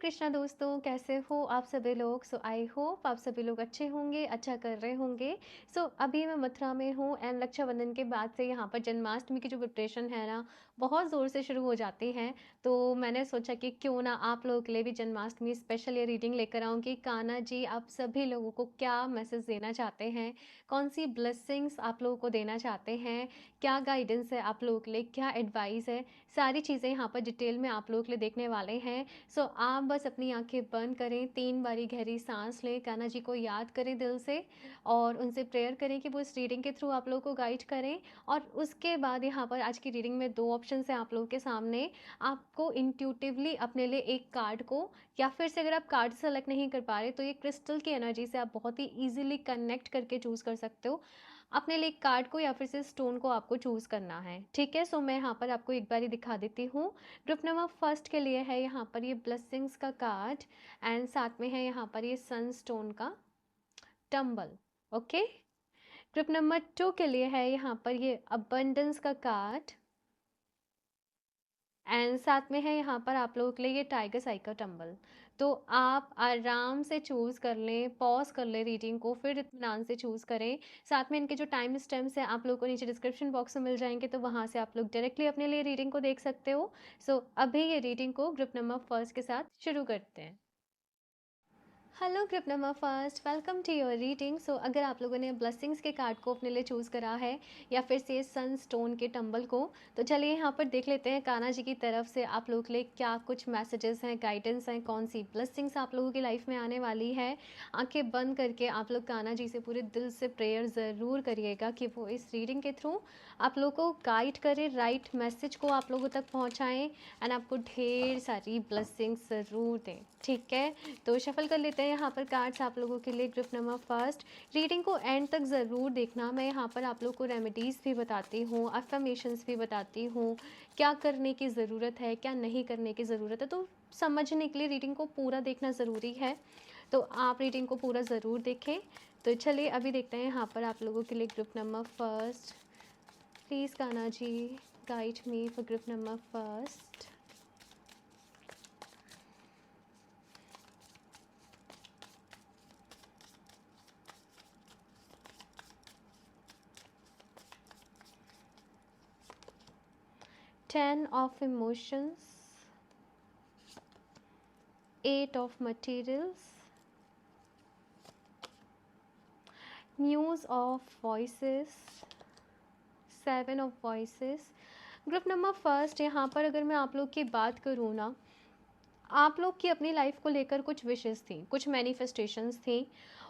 कृष्णा दोस्तों, कैसे हो आप सभी लोग। आई होप आप सभी लोग अच्छे होंगे, अच्छा कर रहे होंगे। अभी मैं मथुरा में हूँ एंड रक्षाबंधन के बाद से यहाँ पर जन्माष्टमी की जो प्रिपरेशन है ना, बहुत ज़ोर से शुरू हो जाती है। तो मैंने सोचा कि क्यों ना आप लोगों के लिए भी जन्माष्टमी स्पेशल ये रीडिंग लेकर आऊँ कि कान्हा जी आप सभी लोगों को क्या मैसेज देना चाहते हैं, कौन सी ब्लेसिंग्स आप लोगों को देना चाहते हैं, क्या गाइडेंस है आप लोगों के लिए, क्या एडवाइस है, सारी चीज़ें यहाँ पर डिटेल में आप लोगों के लिए देखने वाले हैं। आप बस अपनी आंखें बंद करें, 3 बारी गहरी सांस लें, कान्हा जी को याद करें दिल से और उनसे प्रेयर करें कि वो इस रीडिंग के थ्रू आप लोगों को गाइड करें। और उसके बाद यहाँ पर आज की रीडिंग में 2 ऑप्शंस हैं आप लोगों के सामने। आपको इंट्यूटिवली अपने लिए एक कार्ड को, या फिर से अगर आप कार्ड सेलेक्ट नहीं कर पा रहे तो ये क्रिस्टल की एनर्जी से आप बहुत ही ईजिली कनेक्ट करके चूज़ कर सकते हो। अपने लिए कार्ड को या फिर से स्टोन को आपको चूज़ करना है, ठीक है। मैं यहाँ पर आपको एक बारी दिखा देती हूँ। ग्रुप नंबर फर्स्ट के लिए है यहाँ पर ये ब्लेसिंग्स का कार्ड एंड साथ में है यहाँ पर ये सनस्टोन का टम्बल, ओके। ग्रुप नंबर 2 के लिए है यहाँ पर ये अबंडेंस का कार्ड एंड साथ में है यहाँ पर आप लोगों के लिए ये टाइगर साई का टम्बल। तो आप आराम से चूज़ कर लें, पॉज कर लें रीडिंग को, फिर इत्मीनान से चूज़ करें। साथ में इनके जो टाइम स्टैम्प्स हैं आप लोगों को नीचे डिस्क्रिप्शन बॉक्स में मिल जाएंगे, तो वहाँ से आप लोग डायरेक्टली अपने लिए रीडिंग को देख सकते हो। अभी ये रीडिंग को ग्रुप नंबर फर्स्ट के साथ शुरू करते हैं। Hello group number first, welcome to your reading. अगर आप लोगों ने ब्लेसिंग्स के कार्ड को अपने लिए चूज़ करा है या फिर से सन स्टोन के टंबल को, तो चलिए यहाँ पर देख लेते हैं कान्हा जी की तरफ से आप लोगों के लिए क्या कुछ मैसेजेस हैं, गाइडेंस हैं, कौन सी ब्लेसिंग्स आप लोगों की लाइफ में आने वाली है। आंखें बंद करके आप लोग कान्हा जी से पूरे दिल से प्रेयर ज़रूर करिएगा कि वो इस रीडिंग के थ्रू आप लोगों को गाइड करें, राइट मैसेज को आप लोगों तक पहुँचाएँ एंड आपको ढेर सारी ब्लेसिंग्स ज़रूर दें, ठीक है। तो शफल कर लेते हैं यहाँ पर कार्ड्स आप लोगों के लिए। ग्रुप नंबर फर्स्ट, रीडिंग को एंड तक ज़रूर देखना। मैं यहाँ पर आप लोगों को रेमेडीज़ भी बताती हूँ, अफर्मेशंस भी बताती हूँ, क्या करने की ज़रूरत है, क्या नहीं करने की ज़रूरत है। तो समझने के लिए रीडिंग को पूरा देखना ज़रूरी है, तो आप रीडिंग को पूरा ज़रूर देखें। तो चलिए अभी देखते हैं यहाँ पर आप लोगों के लिए group number first. Please Kanha ji guide me for group number first. Ten of emotions, 8 of materials, Muse of voices, 7 of voices। Group number first, यहाँ पर अगर मैं आप लोग की बात करूँ ना, आप लोग की अपनी लाइफ को लेकर कुछ विशेस थी, कुछ मैनिफेस्टेशंस थी।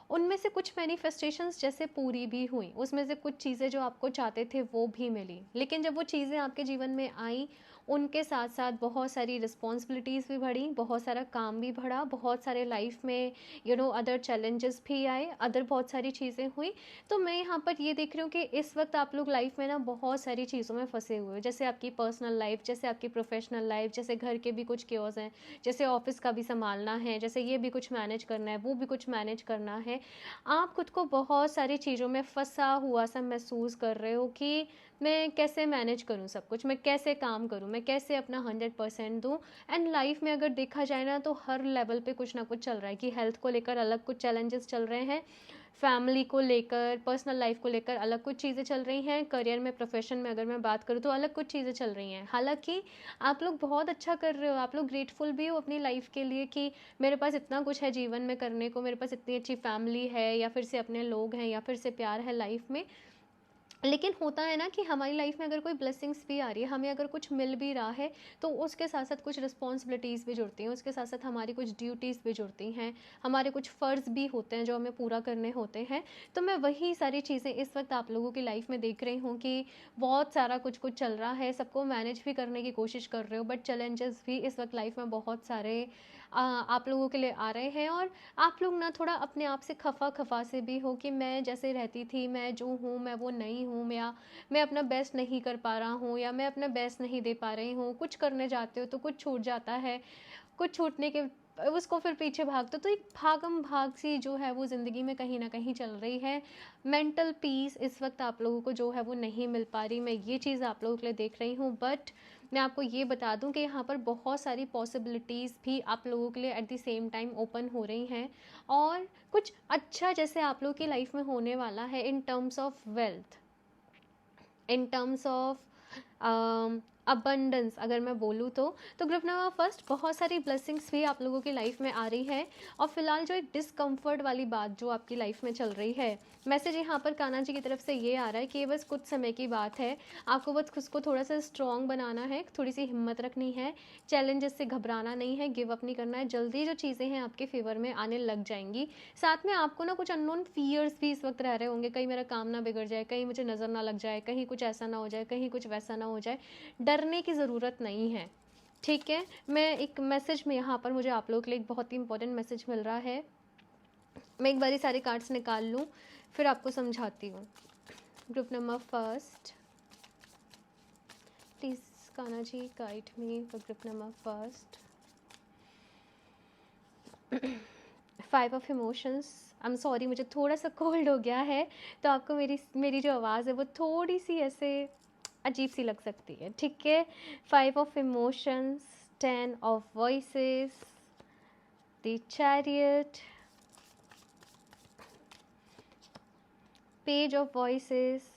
उनमें से कुछ मैनिफेस्टेशंस जैसे पूरी भी हुई, उसमें से कुछ चीज़ें जो आपको चाहते थे वो भी मिली। लेकिन जब वो चीज़ें आपके जीवन में आई, उनके साथ साथ बहुत सारी रिस्पॉन्सिबिलिटीज़ भी बढ़ी, बहुत सारा काम भी बढ़ा, बहुत सारे लाइफ में अदर चैलेंजेस भी आए, अदर बहुत सारी चीज़ें हुई। तो मैं यहाँ पर ये देख रही हूँ कि इस वक्त आप लोग लाइफ में ना बहुत सारी चीज़ों में फंसे हुए हो, जैसे आपकी पर्सनल लाइफ, जैसे आपकी प्रोफेशनल लाइफ, जैसे घर के भी कुछ क्योर्स हैं, जैसे ऑफिस का भी संभालना है, जैसे ये भी कुछ मैनेज करना है, वो भी कुछ मैनेज करना है। आप खुद को बहुत सारी चीज़ों में फंसा हुआ सा महसूस कर रहे हो कि मैं कैसे मैनेज करूं सब कुछ, मैं कैसे काम करूं, मैं कैसे अपना 100% दूं। एंड लाइफ में अगर देखा जाए ना, तो हर लेवल पे कुछ ना कुछ चल रहा है कि हेल्थ को लेकर अलग कुछ चैलेंजेस चल रहे हैं, फैमिली को लेकर, पर्सनल लाइफ को लेकर अलग कुछ चीज़ें चल रही हैं, करियर में, प्रोफेशन में अगर मैं बात करूँ तो अलग कुछ चीज़ें चल रही हैं। हालांकि आप लोग बहुत अच्छा कर रहे हो, आप लोग ग्रेटफुल भी हो अपनी लाइफ के लिए कि मेरे पास इतना कुछ है जीवन में करने को, मेरे पास इतनी अच्छी फैमिली है, या फिर से अपने लोग हैं, या फिर से प्यार है लाइफ में। लेकिन होता है ना कि हमारी लाइफ में अगर कोई ब्लेसिंग्स भी आ रही है, हमें अगर कुछ मिल भी रहा है, तो उसके साथ साथ कुछ रिस्पॉन्सिबिलिटीज़ भी जुड़ती हैं, उसके साथ साथ हमारी कुछ ड्यूटीज़ भी जुड़ती हैं, हमारे कुछ फ़र्ज़ भी होते हैं जो हमें पूरा करने होते हैं। तो मैं वही सारी चीज़ें इस वक्त आप लोगों की लाइफ में देख रही हूँ कि बहुत सारा कुछ कुछ चल रहा है, सबको मैनेज भी करने की कोशिश कर रहे हो, बट चैलेंजेस भी इस वक्त लाइफ में बहुत सारे आप लोगों के लिए आ रहे हैं। और आप लोग ना थोड़ा अपने आप से खफा खफा से भी हो कि मैं जैसे रहती थी, मैं जो हूँ मैं वो नहीं हूँ, या मैं अपना बेस्ट नहीं कर पा रहा हूँ, या मैं अपना बेस्ट नहीं दे पा रही हूँ। कुछ करने जाते हो तो कुछ छूट जाता है, कुछ छूटने के उसको फिर पीछे भागते हो, तो एक भागम भाग सी जो है वो ज़िंदगी में कहीं ना कहीं चल रही है। मेंटल पीस इस वक्त आप लोगों को जो है वो नहीं मिल पा रही, मैं ये चीज़ आप लोगों के लिए देख रही हूँ। बट मैं आपको ये बता दूं कि यहाँ पर बहुत सारी पॉसिबिलिटीज़ भी आप लोगों के लिए at the same time open हो रही हैं, और कुछ अच्छा जैसे आप लोगों की लाइफ में होने वाला है in terms of wealth, in terms of abundance अगर मैं बोलूँ तो ग्रुप नंबर फर्स्ट बहुत सारी ब्लेसिंग्स भी आप लोगों की लाइफ में आ रही है। और फिलहाल जो एक डिस्कम्फर्ट वाली बात जो आपकी लाइफ में चल रही है, मैसेज यहाँ पर कान्हा जी की तरफ से ये आ रहा है कि ये बस कुछ समय की बात है, आपको बस खुद को थोड़ा सा स्ट्रॉन्ग बनाना है, थोड़ी सी हिम्मत रखनी है, चैलेंजेस से घबराना नहीं है, गिव अप नहीं करना है, जल्दी जो चीज़ें हैं आपके फेवर में आने लग जाएंगी। साथ में आपको ना कुछ अननोन फियर्स भी इस वक्त रह रहे होंगे, कहीं मेरा काम ना बिगड़ जाए, कहीं मुझे नज़र ना लग जाए, कहीं कुछ ऐसा ना हो जाए, कहीं कुछ वैसा ना हो जाए। डरने की ज़रूरत नहीं है, ठीक है। मैं एक मैसेज में यहाँ पर मुझे आप लोगों के लिए एक बहुत ही इंपॉर्टेंट मैसेज मिल रहा है। मैं एक बारी सारे कार्ड्स निकाल लूँ फिर आपको समझाती हूँ। Group number first, please Kanha ji guide me for group number first. 5 of emotions. I am sorry, मुझे थोड़ा सा कोल्ड हो गया है, तो आपको मेरी मेरी जो आवाज़ है वो थोड़ी सी ऐसे अजीब सी लग सकती है, ठीक है। 5 of emotions, 10 of voices, the chariot, page of voices.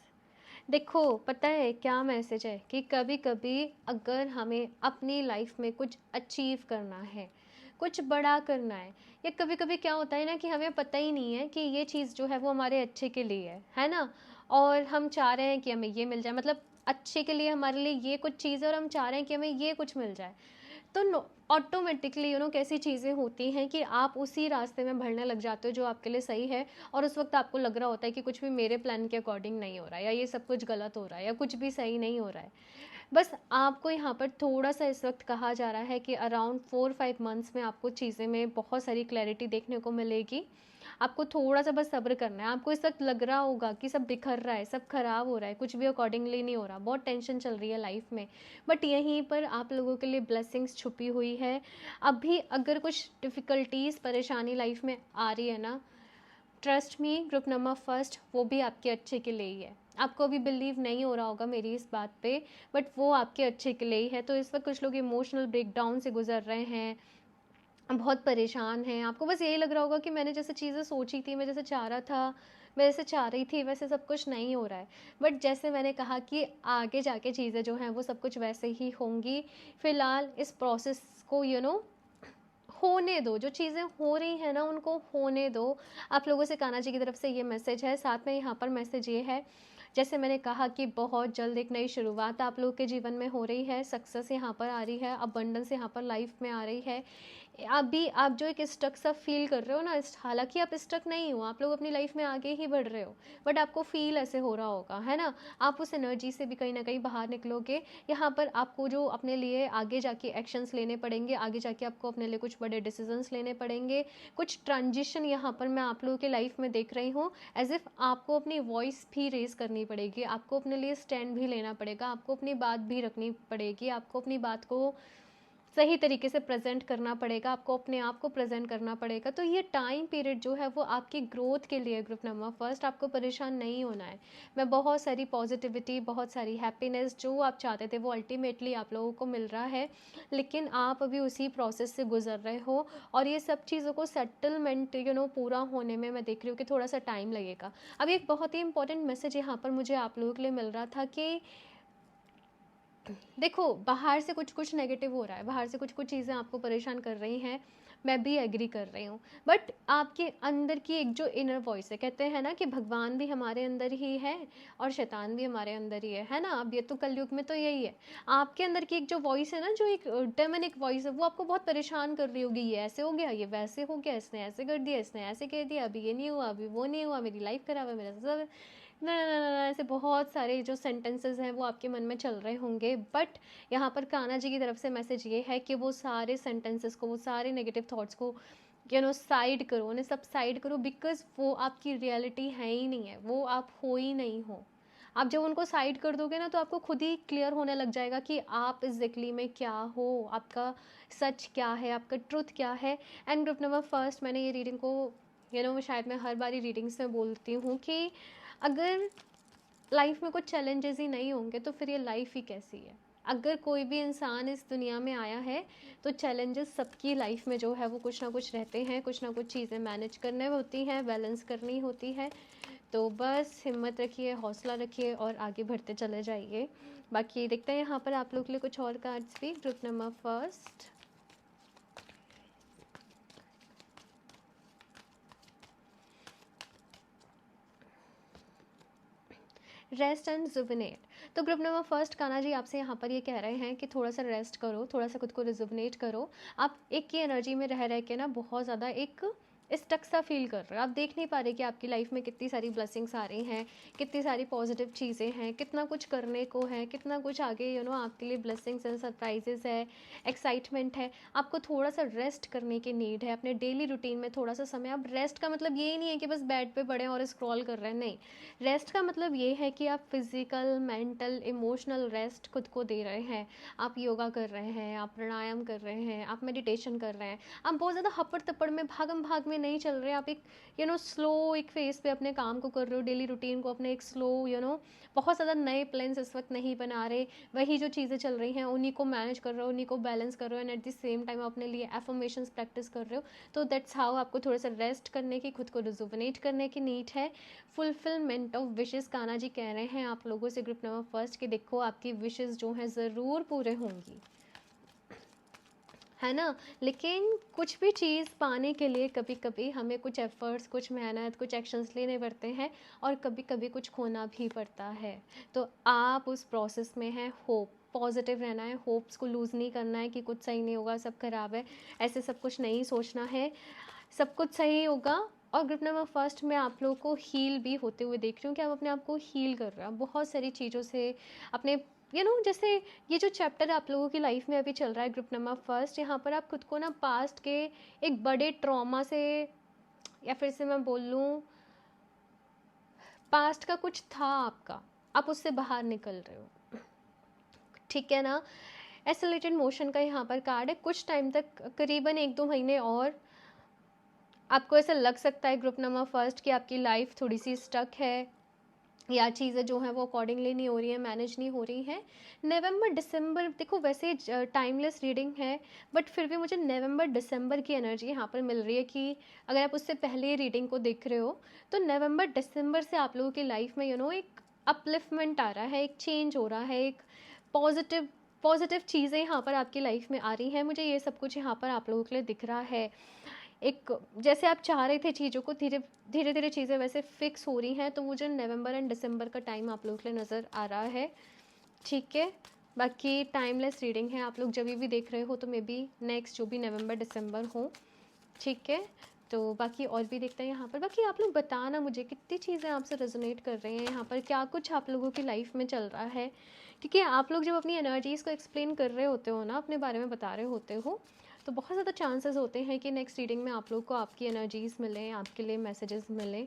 देखो पता है क्या मैसेज है कि कभी कभी अगर हमें अपनी लाइफ में कुछ अचीव करना है, कुछ बड़ा करना है, या कभी कभी क्या होता है ना कि हमें पता ही नहीं है कि ये चीज़ जो है वो हमारे अच्छे के लिए है ना, और हम चाह रहे हैं कि हमें ये मिल जाए, मतलब अच्छे के लिए हमारे लिए ये कुछ चीज़ है और हम चाह रहे हैं कि हमें ये कुछ मिल जाए। तो ऑटोमेटिकली कैसी चीज़ें होती हैं कि आप उसी रास्ते में बढ़ने लग जाते हो जो आपके लिए सही है, और उस वक्त आपको लग रहा होता है कि कुछ भी मेरे प्लान के अकॉर्डिंग नहीं हो रहा है, या ये सब कुछ गलत हो रहा है, या कुछ भी सही नहीं हो रहा है। बस आपको यहाँ पर थोड़ा सा इस वक्त कहा जा रहा है कि अराउंड 4-5 मंथ्स में आपको चीज़ें में बहुत सारी क्लैरिटी देखने को मिलेगी। आपको थोड़ा सा बस सब्र करना है। आपको इस वक्त लग रहा होगा कि सब बिखर रहा है, सब खराब हो रहा है, कुछ भी अकॉर्डिंगली नहीं हो रहा, बहुत टेंशन चल रही है लाइफ में, बट यहीं पर आप लोगों के लिए ब्लेसिंग्स छुपी हुई है। अभी अगर कुछ डिफ़िकल्टीज़ परेशानी लाइफ में आ रही है ना, trust me group number first, वो भी आपके अच्छे के लिए ही है। आपको अभी बिलीव नहीं हो रहा होगा मेरी इस बात पे, बट वो आपके अच्छे के लिए ही है। तो इस वक्त कुछ लोग इमोशनल ब्रेकडाउन से गुजर रहे हैं, बहुत परेशान हैं, आपको बस यही लग रहा होगा कि मैंने जैसे चीज़ें सोची थी, मैं जैसे चाह रहा था, मैं जैसे चाह रही थी, वैसे सब कुछ नहीं हो रहा है। बट जैसे मैंने कहा कि आगे जाके चीज़ें जो हैं वो सब कुछ वैसे ही होंगी। फ़िलहाल इस प्रोसेस को होने दो, जो चीज़ें हो रही हैं ना उनको होने दो। आप लोगों से कान्हा जी की तरफ से ये मैसेज है। साथ में यहाँ पर मैसेज ये है, जैसे मैंने कहा कि बहुत जल्द एक नई शुरुआत आप लोग के जीवन में हो रही है, सक्सेस यहाँ पर आ रही है, अबंडेंस यहाँ पर लाइफ में आ रही है। अभी आप जो एक स्टक सा फील कर रहे हो ना, हालांकि आप स्टक नहीं हो, आप लोग अपनी लाइफ में आगे ही बढ़ रहे हो, बट आपको फील ऐसे हो रहा होगा, है ना। आप उस एनर्जी से भी कहीं ना कहीं बाहर निकलोगे। यहाँ पर आपको जो अपने लिए आगे जाके एक्शंस लेने पड़ेंगे, आगे जाके आपको अपने लिए कुछ बड़े डिसीजंस लेने पड़ेंगे, कुछ ट्रांजिशन यहाँ पर मैं आप लोगों के लाइफ में देख रही हूँ। एज इफ़ आपको अपनी वॉइस भी रेज करनी पड़ेगी, आपको अपने लिए स्टैंड भी लेना पड़ेगा, आपको अपनी बात भी रखनी पड़ेगी, आपको अपनी बात को सही तरीके से प्रेजेंट करना पड़ेगा, आपको अपने आप को प्रेजेंट करना पड़ेगा। तो ये टाइम पीरियड जो है वो आपकी ग्रोथ के लिए ग्रुप नंबर फर्स्ट, आपको परेशान नहीं होना है। मैं बहुत सारी पॉजिटिविटी, बहुत सारी हैप्पीनेस जो आप चाहते थे वो अल्टीमेटली आप लोगों को मिल रहा है, लेकिन आप अभी उसी प्रोसेस से गुजर रहे हो, और ये सब चीज़ों को सेटलमेंट पूरा होने में मैं देख रही हूँ कि थोड़ा सा टाइम लगेगा। अभी एक बहुत ही इंपॉर्टेंट मैसेज यहाँ पर मुझे आप लोगों के लिए मिल रहा था कि देखो बाहर से कुछ कुछ नेगेटिव हो रहा है, बाहर से कुछ कुछ चीज़ें आपको परेशान कर रही हैं, मैं भी एग्री कर रही हूँ, बट आपके अंदर की एक जो इनर वॉइस है, कहते हैं ना कि भगवान भी हमारे अंदर ही है और शैतान भी हमारे अंदर ही है ना। अब ये तो कलयुग में तो यही है। आपके अंदर की एक जो वॉइस है ना, जो एक डेमनिक वॉइस है, वो आपको बहुत परेशान कर रही होगी, ये ऐसे हो गया, ये वैसे हो गया, इसने ऐसे कर दिया, इसने ऐसे कह दिया, अभी ये नहीं हुआ, अभी वो नहीं हुआ, मेरी लाइफ खराब है, मेरा सब ना ना ना ना, ऐसे बहुत सारे जो सेंटेंसेस हैं वो आपके मन में चल रहे होंगे। बट यहाँ पर कान्हा जी की तरफ से मैसेज ये है कि वो सारे सेंटेंसेस को, वो सारे नेगेटिव थॉट्स को साइड करो, उन्हें सब साइड करो, बिकॉज वो आपकी रियलिटी है ही नहीं है, वो आप हो ही नहीं हो। आप जब उनको साइड कर दोगे ना तो आपको खुद ही क्लियर होने लग जाएगा कि आप एग्जैक्टली में क्या हो, आपका सच क्या है, आपका ट्रुथ क्या है। एंड ग्रुप नंबर फर्स्ट, मैंने ये रीडिंग को शायद मैं हर बारी रीडिंग्स में बोलती हूँ कि अगर लाइफ में कुछ चैलेंजेस ही नहीं होंगे तो फिर ये लाइफ ही कैसी है। अगर कोई भी इंसान इस दुनिया में आया है तो चैलेंजेस सबकी लाइफ में जो है वो कुछ ना कुछ रहते हैं, कुछ ना कुछ चीज़ें मैनेज करने होती हैं, बैलेंस करनी होती है। तो बस हिम्मत रखिए, हौसला रखिए और आगे बढ़ते चले जाइए। बाकी देखते हैं यहाँ पर आप लोग के लिए कुछ और कार्ड्स भी। Group number first, rest and जुबिनेट। तो group number first Kanha ji आपसे यहाँ पर ये कह रहे हैं कि थोड़ा सा रेस्ट करो, थोड़ा सा खुद को रिजुबिनेट करो। आप एक ही एनर्जी में रह रह के ना बहुत ज़्यादा एक स्टक सा फील कर रहे हो। आप देख नहीं पा रहे कि आपकी लाइफ में कितनी सारी ब्लेसिंग्स आ रही हैं, कितनी सारी पॉजिटिव चीज़ें हैं, कितना कुछ करने को है, कितना कुछ आगे आपके लिए ब्लेसिंग्स एंड सरप्राइजेस है, एक्साइटमेंट है। आपको थोड़ा सा रेस्ट करने की नीड है। अपने डेली रूटीन में थोड़ा सा समय, अब रेस्ट का मतलब ये नहीं है कि बस बेड पे पड़े और स्क्रॉल कर रहे हैं, नहीं। रेस्ट का मतलब ये है कि आप फिजिकल, मेंटल, इमोशनल रेस्ट खुद को दे रहे हैं। आप योगा कर रहे हैं, आप प्राणायाम कर रहे हैं, आप मेडिटेशन कर रहे हैं। आप बहुत ज़्यादा हपड़ तपड़ में, भागम भाग में नहीं चल रहे। आप एक स्लो एक फेस पे अपने काम को कर रहे हो, डेली रूटीन को अपने एक स्लो बहुत ज़्यादा नए प्लान्स इस वक्त नहीं बना रहे। वही जो चीज़ें चल रही हैं उन्हीं को मैनेज कर रहे हो, उन्हीं को बैलेंस कर रहे हो, and at the same time अपने लिए एफर्मेशंस प्रैक्टिस कर रहे हो। तो दैट्स हाउ आपको थोड़ा सा रेस्ट करने की, खुद को रिजुविनेट करने की नीड है। Fulfilment of wishes Kanha ji कह रहे हैं आप लोगों से ग्रुप नंबर फर्स्ट कि देखो आपकी विशेज़ जो हैं ज़रूर पूरे होंगी, है ना। लेकिन कुछ भी चीज़ पाने के लिए कभी कभी हमें कुछ एफर्ट्स, कुछ मेहनत, कुछ एक्शंस लेने पड़ते हैं और कभी कभी कुछ खोना भी पड़ता है। तो आप उस प्रोसेस में हैं। होप, पॉजिटिव रहना है, होप्स को लूज़ नहीं करना है कि कुछ सही नहीं होगा, सब खराब है, ऐसे सब कुछ नहीं सोचना है। सब कुछ सही होगा। और ग्रुप नंबर फर्स्ट में आप लोगों को हील भी होते हुए देख रही हूँ कि आप अपने आप को हील कर रहे हो बहुत सारी चीज़ों से। अपने जैसे ये जो चैप्टर आप लोगों की लाइफ में अभी चल रहा है ग्रुप नंबर फर्स्ट, यहाँ पर आप खुद को ना पास्ट के एक बड़े ट्रॉमा से, या फिर से मैं बोल लूँ पास्ट का कुछ था आपका, आप उससे बाहर निकल रहे हो, ठीक है ना। एसिलेटेड मोशन का यहाँ पर कार्ड है। कुछ टाइम तक, करीबन 1-2 महीने और आपको ऐसा लग सकता है ग्रुप नंबर फर्स्ट कि आपकी लाइफ थोड़ी सी स्टक है, या चीज़ें जो हैं वो अकॉर्डिंगली नहीं हो रही हैं, मैनेज नहीं हो रही हैं। नवंबर दिसंबर, देखो वैसे टाइमलेस रीडिंग है, बट फिर भी मुझे नवंबर दिसंबर की एनर्जी यहाँ पर मिल रही है कि अगर आप उससे पहले रीडिंग को देख रहे हो तो नवंबर दिसंबर से आप लोगों की लाइफ में एक अपलिफ्टमेंट आ रहा है, एक चेंज हो रहा है, एक पॉजिटिव पॉजिटिव चीज़ें यहाँ पर आपकी लाइफ में आ रही हैं। मुझे ये सब कुछ यहाँ पर आप लोगों के लिए दिख रहा है। एक जैसे आप चाह रहे थे चीज़ों को, धीरे धीरे धीरे चीज़ें वैसे फिक्स हो रही हैं। तो मुझे नवंबर एंड दिसंबर का टाइम आप लोगों के लिए नज़र आ रहा है, ठीक है। बाकी टाइमलेस रीडिंग है, आप लोग जब भी देख रहे हो तो मे बी नेक्स्ट जो भी नवंबर दिसंबर हो, ठीक है। तो बाकी और भी देखते हैं यहाँ पर। बाकी आप लोग बताना मुझे कितनी चीज़ें आपसे रेजोनेट कर रही हैं यहाँ पर, क्या कुछ आप लोगों की लाइफ में चल रहा है। क्योंकि आप लोग जब अपनी एनर्जीज़ को एक्सप्लेन कर रहे होते हो ना, अपने बारे में बता रहे होते हो, तो बहुत ज़्यादा चांसेस होते हैं कि नेक्स्ट रीडिंग में आप लोग को आपकी एनर्जीज़ मिलें, आपके लिए मैसेजेस मिलें।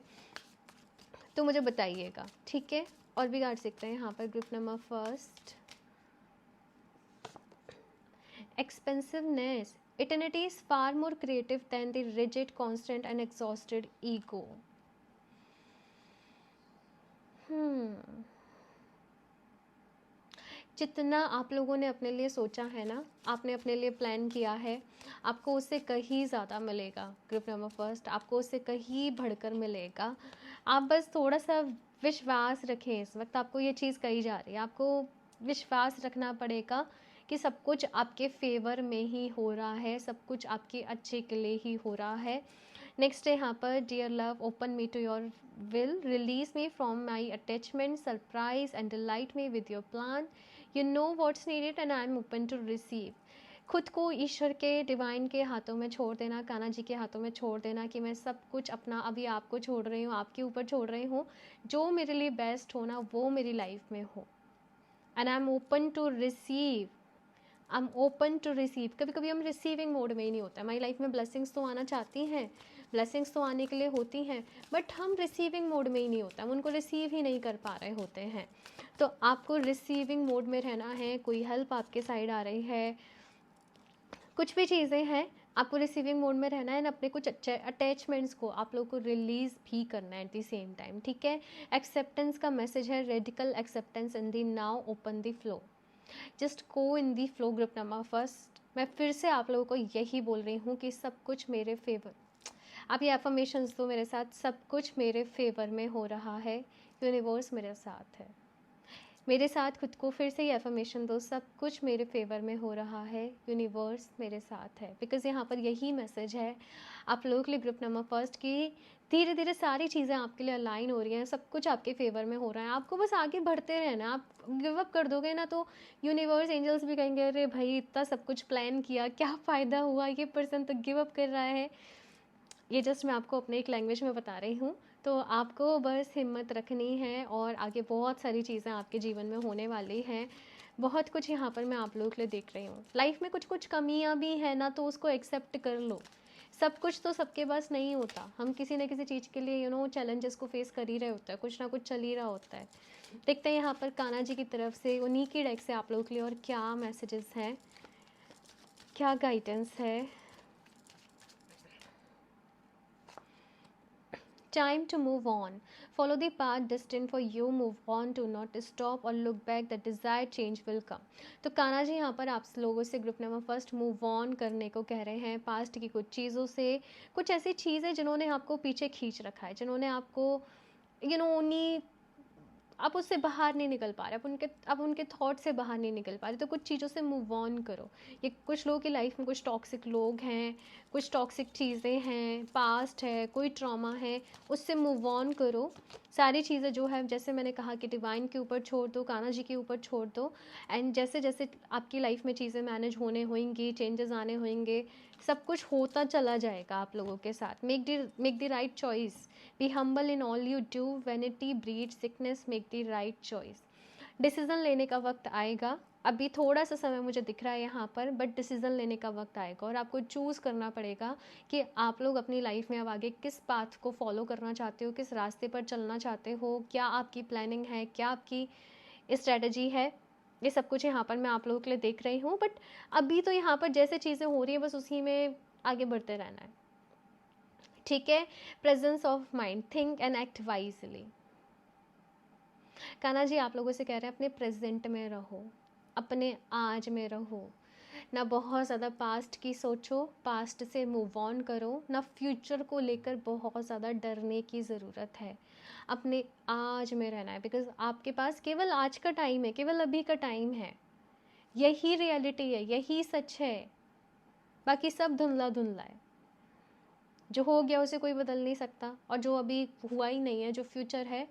तो मुझे बताइएगा, ठीक है। और भी कार्ड सीखते हैं यहाँ पर। Group number first, expensiveness. Eternity is far more creative than the rigid, constant and exhausted ego. जितना आप लोगों ने अपने लिए सोचा है ना, आपने अपने लिए प्लान किया है, आपको उससे कहीं ज़्यादा मिलेगा। ग्रुप नंबर फर्स्ट, आपको उससे कहीं बढ़कर मिलेगा। आप बस थोड़ा सा विश्वास रखें। इस वक्त आपको ये चीज़ कही जा रही है, आपको विश्वास रखना पड़ेगा कि सब कुछ आपके फेवर में ही हो रहा है, सब कुछ आपके अच्छे के लिए ही हो रहा है। नेक्स्ट है यहाँ पर, dear love, open me to your will, release me from my attachment, surprise and delight me with your plan, you know what's needed and I am open to receive. खुद को ईश्वर के, डिवाइन के हाथों में छोड़ देना, कान्हा जी के हाथों में छोड़ देना कि मैं सब कुछ अपना अभी आपको छोड़ रही हूँ, आपके ऊपर छोड़ रही हूँ। जो मेरे लिए बेस्ट हो ना, वो मेरी लाइफ में हो, and I am open to receive. I am open to receive. कभी कभी हम रिसीविंग मोड में ही नहीं होता है। हमारी लाइफ में ब्लेसिंग्स तो आना चाहती हैं, ब्लेसिंग्स तो आने के लिए होती हैं, बट हम रिसीविंग मोड में ही नहीं होता, हम उनको रिसीव ही नहीं कर पा रहे होते हैं। तो आपको रिसीविंग मोड में रहना है। कोई हेल्प आपके साइड आ रही है, कुछ भी चीज़ें हैं, आपको रिसीविंग मोड में रहना है। अपने कुछ अच्छे अटैचमेंट्स को आप लोग को रिलीज़ भी करना है एट द सेम टाइम, ठीक है। एक्सेप्टेंस का मैसेज है, radical acceptance in the now, open the flow. Just go in the flow. Group number first, मैं फिर से आप लोगों को यही बोल रही हूँ कि सब कुछ मेरे फेवर, आप ये एफर्मेशंस दो मेरे साथ, सब कुछ मेरे फेवर में हो रहा है, यूनिवर्स मेरे साथ है। मेरे साथ खुद को फिर से ये एफर्मेशन दो, सब कुछ मेरे फेवर में हो रहा है, यूनिवर्स मेरे साथ है। बिकॉज़ यहाँ पर यही मैसेज है आप लोगों के लिए ग्रुप नंबर फर्स्ट की, धीरे धीरे सारी चीज़ें आपके लिए अलाइन हो रही हैं, सब कुछ आपके फेवर में हो रहा है, आपको बस आगे बढ़ते रहना। आप गिव अप कर दोगे ना तो यूनिवर्स एंजल्स भी कहेंगे अरे भाई इतना सब कुछ प्लान किया, क्या फ़ायदा हुआ, ये पर्सन तो गिव अप कर रहा है। ये जस्ट मैं आपको अपने एक लैंग्वेज में बता रही हूँ। तो आपको बस हिम्मत रखनी है और आगे बहुत सारी चीज़ें आपके जीवन में होने वाली हैं। बहुत कुछ यहाँ पर मैं आप लोगों के लिए देख रही हूँ। लाइफ में कुछ कुछ कमियाँ भी हैं ना, तो उसको एक्सेप्ट कर लो। सब कुछ तो सबके पास नहीं होता, हम किसी न किसी चीज़ के लिए चैलेंजेस को फेस कर ही रहे होते हैं, कुछ ना कुछ चल ही रहा होता है। देखते हैं यहाँ पर कान्हा जी की तरफ से, उन्हीं की डेक से आप लोगों के लिए और क्या मैसेजेस हैं, क्या गाइडेंस है। Time to move on. Follow the path destined for you. Move on. Do not stop or look back. The desired change will come. तो कान्हा जी यहाँ पर आप लोगों से group number first move on करने को कह रहे हैं। पास्ट की कुछ चीज़ों से, कुछ ऐसी चीज़ें जिन्होंने आपको पीछे खींच रखा है, जिन्होंने आपको उन्हीं, आप उससे बाहर नहीं निकल पा रहे, आप उनके थॉट से बाहर नहीं निकल पा रहे, तो कुछ चीज़ों से मूव ऑन करो। ये कुछ लोगों की लाइफ में कुछ टॉक्सिक लोग हैं, कुछ टॉक्सिक चीज़ें हैं, पास्ट है, कोई ट्रॉमा है, उससे मूव ऑन करो। सारी चीज़ें जो है, जैसे मैंने कहा कि डिवाइन के ऊपर छोड़ दो, कान्हा जी के ऊपर छोड़ दो। एंड जैसे जैसे आपकी लाइफ में चीज़ें मैनेज होने होंगी, चेंजेस आने होंगे, सब कुछ होता चला जाएगा आप लोगों के साथ। Make the right choice. Be humble in all you do. Vanity breed sickness. Make the right choice. Decision लेने का वक्त आएगा। अभी थोड़ा सा समय मुझे दिख रहा है यहाँ पर, बट डिसीज़न लेने का वक्त आएगा और आपको चूज़ करना पड़ेगा कि आप लोग अपनी लाइफ में अब आगे किस पाथ को फॉलो करना चाहते हो, किस रास्ते पर चलना चाहते हो, क्या आपकी प्लानिंग है, क्या आपकी स्ट्रैटेजी है। ये सब कुछ यहाँ पर मैं आप लोगों के लिए देख रही हूँ, बट अभी तो यहाँ पर जैसे चीज़ें हो रही हैं बस उसी में आगे बढ़ते रहना है, ठीक है। Presence of mind, think and act wisely. Kanha ji आप लोगों से कह रहे हैं अपने प्रेजेंट में रहो, अपने आज में रहो, ना बहुत ज़्यादा पास्ट की सोचो, पास्ट से मूव ऑन करो, ना फ्यूचर को लेकर बहुत ज़्यादा डरने की ज़रूरत है। अपने आज में रहना है, बिकॉज आपके पास केवल आज का टाइम है, केवल अभी का टाइम है, यही रियलिटी है, यही सच है, बाकी सब धुंधला धुंधला है। जो हो गया उसे कोई बदल नहीं सकता, और जो अभी हुआ ही नहीं है, जो फ्यूचर है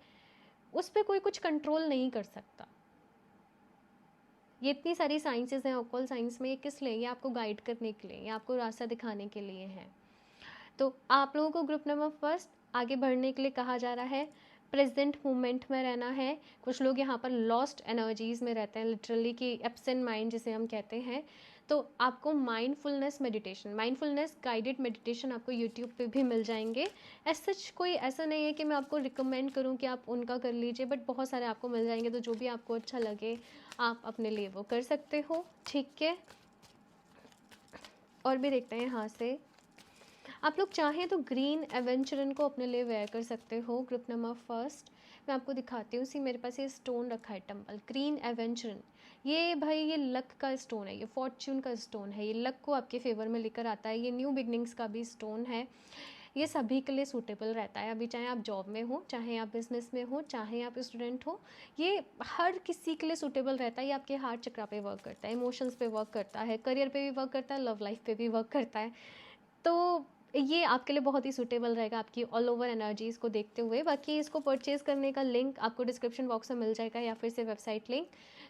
उस पर कोई कुछ कंट्रोल नहीं कर सकता। ये इतनी सारी साइंसेस हैं ऑकल्ट साइंस में, ये किस लिए? ये आपको गाइड करने के लिए, ये आपको रास्ता दिखाने के लिए है। तो आप लोगों को ग्रुप नंबर फर्स्ट आगे बढ़ने के लिए कहा जा रहा है, प्रेजेंट मोमेंट में रहना है। कुछ लोग यहाँ पर लॉस्ट एनर्जीज़ में रहते हैं, लिटरली कि एब्सेंट माइंड जिसे हम कहते हैं। तो आपको mindfulness meditation, mindfulness guided meditation आपको यूट्यूब पे भी मिल जाएंगे। सच कोई ऐसा नहीं है कि मैं आपको रिकमेंड करूँ कि आप उनका कर लीजिए, बट बहुत सारे आपको मिल जाएंगे, तो जो भी आपको अच्छा लगे आप अपने लिए वो कर सकते हो, ठीक है। और भी देखते हैं यहाँ से, आप लोग चाहें तो ग्रीन एवेंचरन को अपने लिए वेयर कर सकते हो। ग्रुप नंबर फर्स्ट मैं आपको दिखाती हूँ, मेरे पास ये स्टोन रखा है टेम्पल ग्रीन एवेंचरन। ये भाई ये लक का स्टोन है, ये फॉर्च्यून का स्टोन है, ये लक को आपके फेवर में लेकर आता है, ये न्यू बिगनिंग्स का भी स्टोन है। ये सभी के लिए सूटेबल रहता है, अभी चाहे आप जॉब में हो, चाहे आप बिजनेस में हो, चाहे आप स्टूडेंट हो, ये हर किसी के लिए सूटेबल रहता है। ये आपके हार्ट चक्र पे वर्क करता है, इमोशंस पे वर्क करता है, करियर पे भी वर्क करता है, लव लाइफ पे भी वर्क करता है। तो ये आपके लिए बहुत ही सूटेबल रहेगा आपकी ऑल ओवर एनर्जीज़ को देखते हुए। बाकी इसको परचेज़ करने का लिंक आपको डिस्क्रिप्शन बॉक्स में मिल जाएगा, या फिर से वेबसाइट लिंक,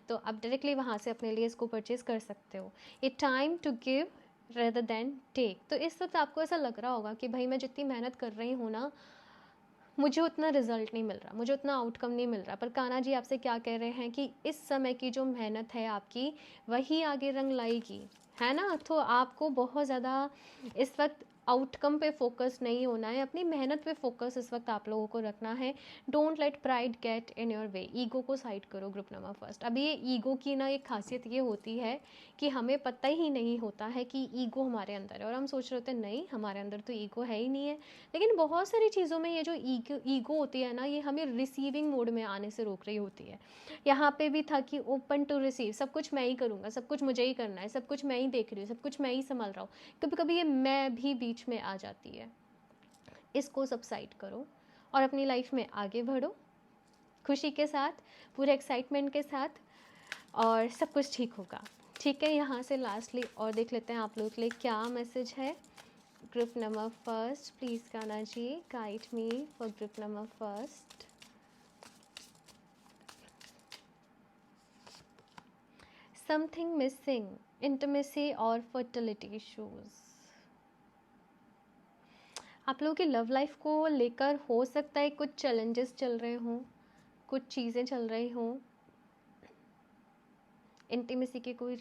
तो आप डायरेक्टली वहाँ से अपने लिए इसको परचेज़ कर सकते हो। ये time to give rather than take. तो इस वक्त आपको ऐसा लग रहा होगा कि भाई मैं जितनी मेहनत कर रही हूँ ना, मुझे उतना रिजल्ट नहीं मिल रहा, मुझे उतना आउटकम नहीं मिल रहा। पर कान्हा जी आपसे क्या कह रहे हैं कि इस समय की जो मेहनत है आपकी, वही आगे रंग लाएगी, है ना। तो आपको बहुत ज़्यादा इस वक्त आउटकम पे फोकस नहीं होना है, अपनी मेहनत पे फोकस इस वक्त आप लोगों को रखना है। Don't let pride get in your way, ego को साइड करो ग्रुप नंबर फर्स्ट। अभी ये ईगो की ना एक खासियत ये होती है कि हमें पता ही नहीं होता है कि ईगो हमारे अंदर है, और हम सोच रहे होते हैं नहीं हमारे अंदर तो ईगो है ही नहीं है। लेकिन बहुत सारी चीज़ों में ये जो ईगो होती है ना, ये हमें रिसीविंग मोड में आने से रोक रही होती है। यहाँ पे भी था कि ओपन टू रिसीव, सब कुछ मैं ही करूँगा, सब कुछ मुझे ही करना है, सब कुछ मैं ही देख रही हूँ, सब कुछ मैं ही संभाल रहा हूँ। कभी कभी ये मैं भी बीच में आ जाती है, इसको सबसाइड करो और अपनी लाइफ में आगे बढ़ो खुशी के साथ, पूरे एक्साइटमेंट के साथ, और सब कुछ ठीक होगा। ठीक है, यहाँ से लास्टली और देख लेते हैं आप लोगों के लिए क्या मैसेज है। Group number first, please Kanha ji guide me for group number first. Something missing, intimacy और फर्टिलिटी इश्यूज। आप लोगों की लव लाइफ को लेकर हो सकता है कुछ चैलेंजेस चल रहे हों, कुछ चीज़ें चल रही हों, इंटिमेसी की कोई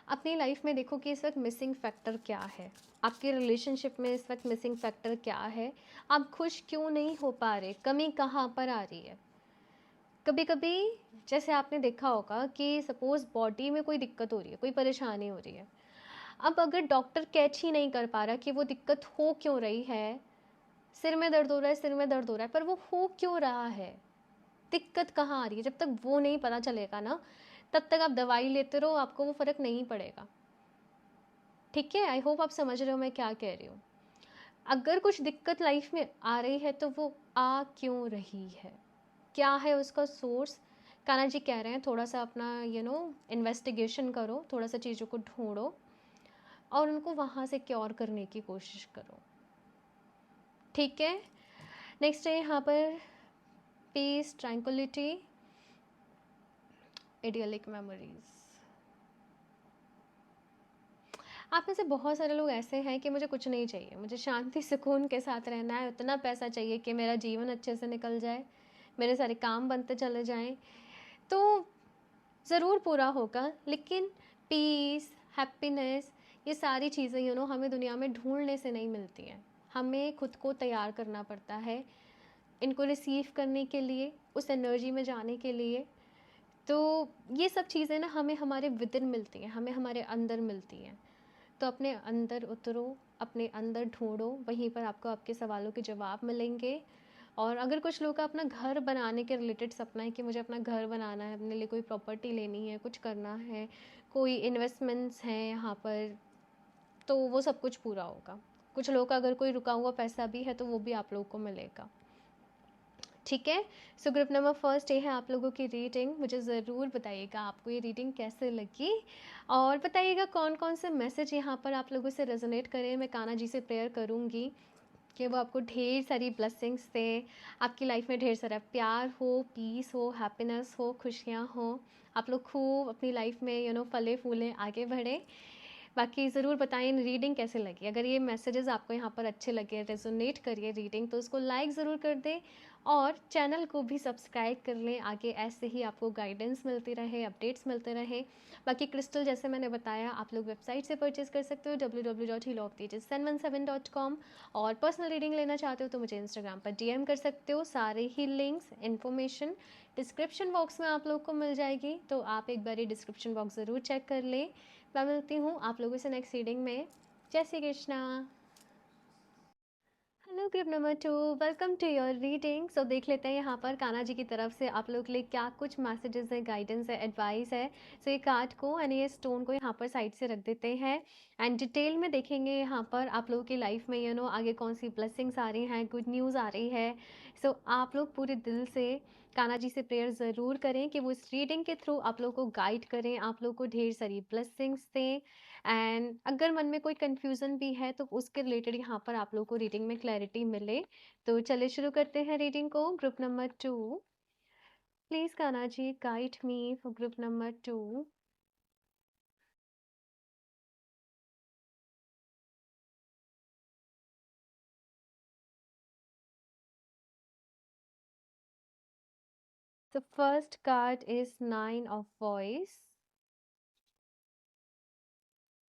अपनी लाइफ में देखो कि इस वक्त मिसिंग फैक्टर क्या है, आपके रिलेशनशिप में इस वक्त मिसिंग फैक्टर क्या है, आप खुश क्यों नहीं हो पा रहे, कमी कहाँ पर आ रही है। कभी कभी जैसे आपने देखा होगा कि सपोज बॉडी में कोई दिक्कत हो रही है, कोई परेशानी हो रही है, अब अगर डॉक्टर कैच ही नहीं कर पा रहा कि वो दिक्कत हो क्यों रही है, सिर में दर्द हो रहा है, सिर में दर्द हो रहा है, पर वो हो क्यों रहा है, दिक्कत कहाँ आ रही है, जब तक वो नहीं पता चलेगा ना, तब तक आप दवाई लेते रहो, आपको वो फ़र्क नहीं पड़ेगा। ठीक है, आई होप आप समझ रहे हो मैं क्या कह रही हूँ। अगर कुछ दिक्कत लाइफ में आ रही है तो वो आ क्यों रही है, क्या है उसका सोर्स। कान्हा जी कह रहे हैं थोड़ा सा अपना इन्वेस्टिगेशन करो, थोड़ा सा चीज़ों को ढूंढो और उनको वहाँ से क्योर करने की कोशिश करो। ठीक है, नेक्स्ट है यहाँ पर पीस, ट्रैंक्विलिटी, इडियलिक मेमोरीज। आप में से बहुत सारे लोग ऐसे हैं कि मुझे कुछ नहीं चाहिए, मुझे शांति सुकून के साथ रहना है, उतना पैसा चाहिए कि मेरा जीवन अच्छे से निकल जाए, मेरे सारे काम बनते चले जाएं, तो ज़रूर पूरा होगा। लेकिन पीस, हैप्पीनेस, ये सारी चीज़ें हमें दुनिया में ढूंढने से नहीं मिलती हैं, हमें खुद को तैयार करना पड़ता है इनको रिसीव करने के लिए, उस एनर्जी में जाने के लिए। तो ये सब चीज़ें ना हमें हमारे विदिन मिलती हैं, हमें हमारे अंदर मिलती हैं। तो अपने अंदर उतरो, अपने अंदर ढूंढो, वहीं पर आपको आपके सवालों के जवाब मिलेंगे। और अगर कुछ लोग का अपना घर बनाने के रिलेटेड सपना है कि मुझे अपना घर बनाना है, अपने लिए कोई प्रॉपर्टी लेनी है, कुछ करना है, कोई इन्वेस्टमेंट्स हैं यहाँ पर, तो वो सब कुछ पूरा होगा। कुछ लोग का अगर कोई रुका हुआ पैसा भी है तो वो भी आप लोगों को मिलेगा। ठीक है, सो ग्रुप नंबर फर्स्ट ये है आप लोगों की रीडिंग। मुझे ज़रूर बताइएगा आपको ये रीडिंग कैसे लगी, और बताइएगा कौन कौन से मैसेज यहाँ पर आप लोगों से रेजोनेट करें। मैं कान्हा जी से प्रेयर करूँगी कि वो आपको ढेर सारी ब्लेसिंग्स दें, आपकी लाइफ में ढेर सारा प्यार हो, पीस हो, हैप्पीनेस हो, खुशियाँ हो, आप लोग खूब अपनी लाइफ में फले फूलें, आगे बढ़ें। बाकी ज़रूर बताएं रीडिंग कैसे लगी। अगर ये मैसेजेस आपको यहाँ पर अच्छे लगे, रेजोनेट करिए रीडिंग, तो उसको लाइक ज़रूर कर दें और चैनल को भी सब्सक्राइब कर लें। आगे ऐसे ही आपको गाइडेंस मिलती रहे, अपडेट्स मिलते रहे। बाकी क्रिस्टल जैसे मैंने बताया आप लोग वेबसाइट से परचेज़ कर सकते हो www.healofteaches717.com। और पर्सनल रीडिंग लेना चाहते हो तो मुझे इंस्टाग्राम पर डीएम कर सकते हो। सारे ही लिंक्स, इन्फॉर्मेशन डिस्क्रिप्शन बॉक्स में आप लोग को मिल जाएगी, तो आप एक बार डिस्क्रिप्शन बॉक्स ज़रूर चेक कर लें। मैं मिलती हूँ आप लोगों से नेक्स्ट रीडिंग में। जय Shri Krishna. Hello group number 2, welcome to your reading. So देख लेते हैं यहाँ पर कान्हा जी की तरफ से आप लोग के लिए क्या कुछ मैसेजेस है, गाइडेंस है, एडवाइस है। सो ये कार्ड को एंड ये स्टोन को यहाँ पर साइड से रख देते हैं एंड डिटेल में देखेंगे यहाँ पर आप लोगों की लाइफ में आगे कौन सी ब्लेसिंग्स आ रही हैं, गुड न्यूज़ आ रही है। सो आप लोग पूरे दिल से कान्हा जी से प्रेयर ज़रूर करें कि वो इस रीडिंग के थ्रू आप लोग को गाइड करें, आप लोग को ढेर सारी ब्लेसिंग्स दें। एंड अगर मन में कोई कन्फ्यूज़न भी है तो उसके रिलेटेड यहाँ पर आप लोगों को रीडिंग में क्लैरिटी मिले। तो चलिए शुरू करते हैं रीडिंग को। Group number 2, please Kanha ji guide me for group number 2। The first card is Nine of Voice,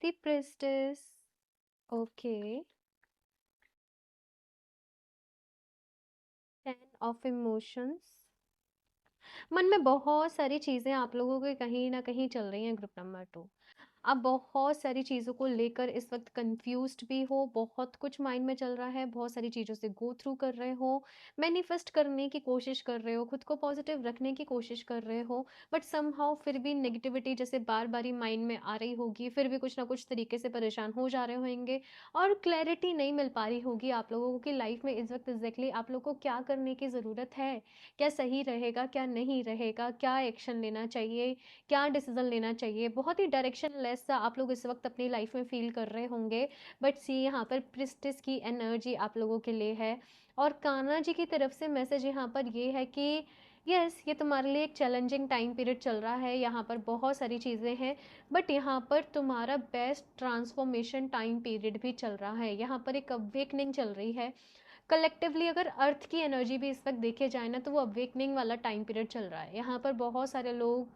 the Priestess, okay, Ten of Emotions। मन में बहुत सारी चीज़ें आप लोगों के कहीं न कहीं चल रही हैं ग्रुप नंबर 2। आप बहुत सारी चीज़ों को लेकर इस वक़्त कन्फ्यूज़्ड भी हो, बहुत कुछ माइंड में चल रहा है, बहुत सारी चीज़ों से गो थ्रू कर रहे हो, मैनिफेस्ट करने की कोशिश कर रहे हो, खुद को पॉज़िटिव रखने की कोशिश कर रहे हो, बट समहाउ फिर भी नेगेटिविटी जैसे बार-बार ही माइंड में आ रही होगी, फिर भी कुछ ना कुछ तरीके से परेशान हो जा रहे होंगे और क्लैरिटी नहीं मिल पा रही होगी आप लोगों की लाइफ़ में इस वक़्त एग्ज़ैक्टली आप लोग को क्या करने की ज़रूरत है? क्या सही रहेगा, क्या नहीं रहेगा, क्या एक्शन लेना चाहिए, क्या डिसीजन लेना चाहिए, बहुत ही डायरेक्शनलेस सा आप लोग इस वक्त अपनी लाइफ में फील कर रहे होंगे। बट सी यहाँ पर प्रिस्टिस की एनर्जी आप लोगों के लिए है और कान्हा जी की तरफ से मैसेज यहाँ पर ये है कि यस ये तुम्हारे लिए एक चैलेंजिंग टाइम पीरियड चल रहा है, यहाँ पर बहुत सारी चीज़ें हैं बट यहाँ पर तुम्हारा बेस्ट ट्रांसफॉर्मेशन टाइम पीरियड भी चल रहा है, यहाँ पर एक अवेकनिंग चल रही है। कलेक्टिवली अगर अर्थ की एनर्जी भी इस वक्त देखे जाए ना तो वो अवेकनिंग वाला टाइम पीरियड चल रहा है। यहाँ पर बहुत सारे लोग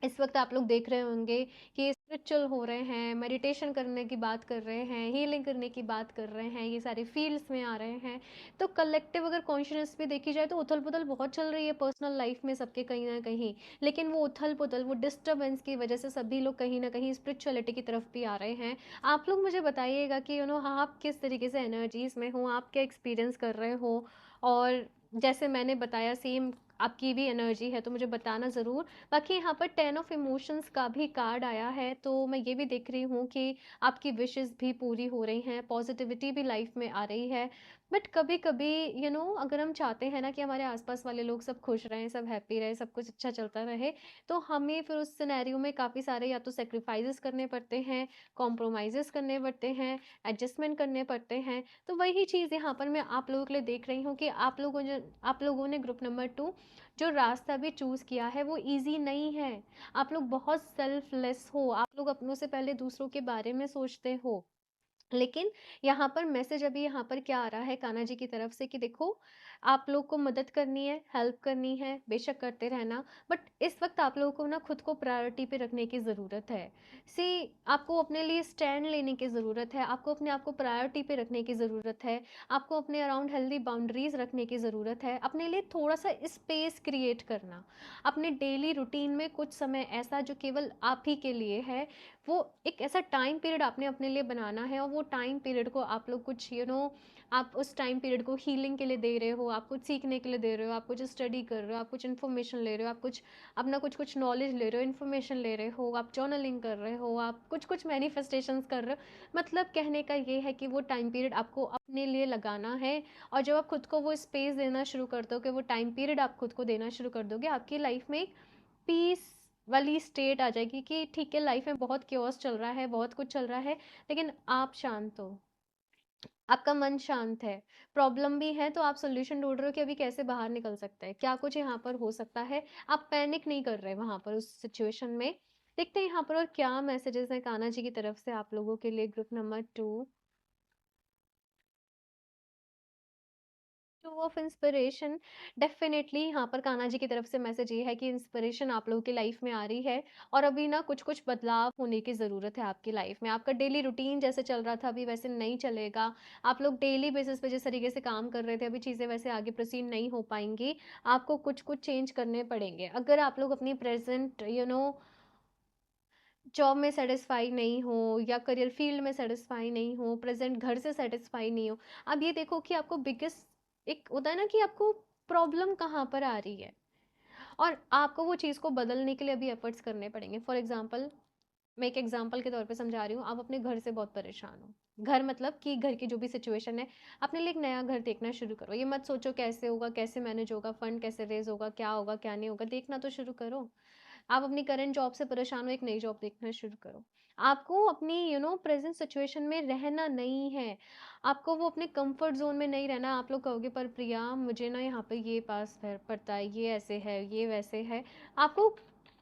इस वक्त आप लोग देख रहे होंगे कि स्पिरिचुअल हो रहे हैं, मेडिटेशन करने की बात कर रहे हैं, हीलिंग करने की बात कर रहे हैं, ये सारे फील्ड्स में आ रहे हैं। तो कलेक्टिव अगर कॉन्शियसनेस भी देखी जाए तो उथल पुथल बहुत चल रही है पर्सनल लाइफ में सबके कहीं ना कहीं, लेकिन वो उथल पुथल वो डिस्टर्बेंस की वजह से सभी लोग कहीं ना कहीं स्पिरिचुअलिटी की तरफ भी आ रहे हैं। आप लोग मुझे बताइएगा कि हाँ आप किस तरीके से एनर्जीज में हो, आप क्या एक्सपीरियंस कर रहे हो और जैसे मैंने बताया सेम आपकी भी एनर्जी है तो मुझे बताना ज़रूर। बाकी यहाँ पर 10 ऑफ इमोशंस का भी कार्ड आया है तो मैं ये भी देख रही हूँ कि आपकी विशेस भी पूरी हो रही हैं, पॉजिटिविटी भी लाइफ में आ रही है। बट कभी कभी अगर हम चाहते हैं ना कि हमारे आसपास वाले लोग सब खुश रहें, सब हैप्पी रहे, सब कुछ अच्छा चलता रहे, तो हमें फिर उस सिनेरियो में काफ़ी सारे या तो सेक्रीफाइसेस करने पड़ते हैं, कॉम्प्रोमाइज़ेस करने पड़ते हैं, एडजस्टमेंट करने पड़ते हैं। तो वही चीज़ यहाँ पर मैं आप लोगों के लिए देख रही हूँ कि आप लोगों ने ग्रुप नंबर 2 जो रास्ता भी चूज़ किया है वो इजी नहीं है। आप लोग बहुत सेल्फलेस हो, आप लोग अपनों से पहले दूसरों के बारे में सोचते हो। लेकिन यहाँ पर मैसेज अभी यहाँ पर क्या आ रहा है कान्हा जी की तरफ से कि देखो आप लोग को मदद करनी है, हेल्प करनी है, बेशक करते रहना, बट इस वक्त आप लोगों को ना खुद को प्रायोरिटी पे रखने की ज़रूरत है। सी आपको अपने लिए स्टैंड लेने की ज़रूरत है, आपको अपने आप को प्रायोरिटी पे रखने की ज़रूरत है, आपको अपने अराउंड हेल्दी बाउंड्रीज रखने की ज़रूरत है, अपने लिए थोड़ा सा स्पेस क्रिएट करना, अपने डेली रूटीन में कुछ समय ऐसा जो केवल आप ही के लिए है, वो एक ऐसा टाइम पीरियड आपने अपने लिए बनाना है और वो टाइम पीरियड को आप लोग कुछ आप उस टाइम पीरियड को हीलिंग के लिए दे रहे हो, आप कुछ सीखने के लिए दे रहे हो, आप कुछ स्टडी कर रहे हो, आप कुछ इन्फॉर्मेशन ले रहे हो, आप कुछ अपना कुछ कुछ नॉलेज ले रहे हो, इन्फॉर्मेशन ले रहे हो, आप जर्नलिंग कर रहे हो, आप कुछ कुछ मैनिफेस्टेशंस कर रहे हो। मतलब कहने का ये है कि वो टाइम पीरियड आपको अपने लिए लगाना है और जब आप खुद को वो स्पेस देना शुरू कर दोगे, वो टाइम पीरियड आप खुद को देना शुरू कर दोगे, आपकी लाइफ में एक पीस वाली स्टेट आ जाएगी कि ठीक है लाइफ में बहुत क्योस चल रहा है, बहुत कुछ चल रहा है, लेकिन आप शांत हो, आपका मन शांत है, प्रॉब्लम भी है तो आप सोल्यूशन ढूंढ रहे हो कि अभी कैसे बाहर निकल सकते हैं, क्या कुछ यहाँ पर हो सकता है, आप पैनिक नहीं कर रहे वहां पर उस सिचुएशन में। देखते हैं यहाँ पर और क्या मैसेजेस हैं कान्हा जी की तरफ से आप लोगों के लिए group number 2। Two of inspiration, definitely यहाँ पर कान्हा जी की तरफ से मैसेज ये है कि इंस्पिरेशन आप लोगों की लाइफ में आ रही है और अभी ना कुछ कुछ बदलाव होने की ज़रूरत है आपकी लाइफ में। आपका डेली रूटीन जैसे चल रहा था अभी वैसे नहीं चलेगा, आप लोग डेली बेसिस पे जिस तरीके से काम कर रहे थे अभी चीज़ें वैसे आगे प्रोसीड नहीं हो पाएंगी, आपको कुछ कुछ चेंज करने पड़ेंगे। अगर आप लोग अपनी प्रेजेंट जॉब में सेटिस्फाई नहीं हो या करियर फील्ड में सेटिस्फाई नहीं हो, प्रेजेंट घर से सेटिस्फाई नहीं हो, अब ये देखो कि आपको बिगेस्ट एक होता है ना कि आपको प्रॉब्लम कहाँ पर आ रही है और आपको वो चीज़ को बदलने के लिए अभी एफर्ट्स करने पड़ेंगे। फॉर एग्जाम्पल मैं एक एग्जाम्पल के तौर पे समझा रही हूँ, आप अपने घर से बहुत परेशान हो, घर मतलब कि घर की जो भी सिचुएशन है, अपने लिए एक नया घर देखना शुरू करो। ये मत सोचो कैसे होगा, कैसे मैनेज होगा, फंड कैसे रेज होगा क्या नहीं होगा, देखना तो शुरू करो। आप अपनी करंट जॉब से परेशान हो, एक नई जॉब देखना शुरू करो। आपको अपनी प्रेजेंट सिचुएशन में रहना नहीं है, आपको वो अपने कंफर्ट जोन में नहीं रहना। आप लोग कहोगे पर प्रिया मुझे ना यहाँ पे ये पास पड़ता है, ये ऐसे है, ये वैसे है, आपको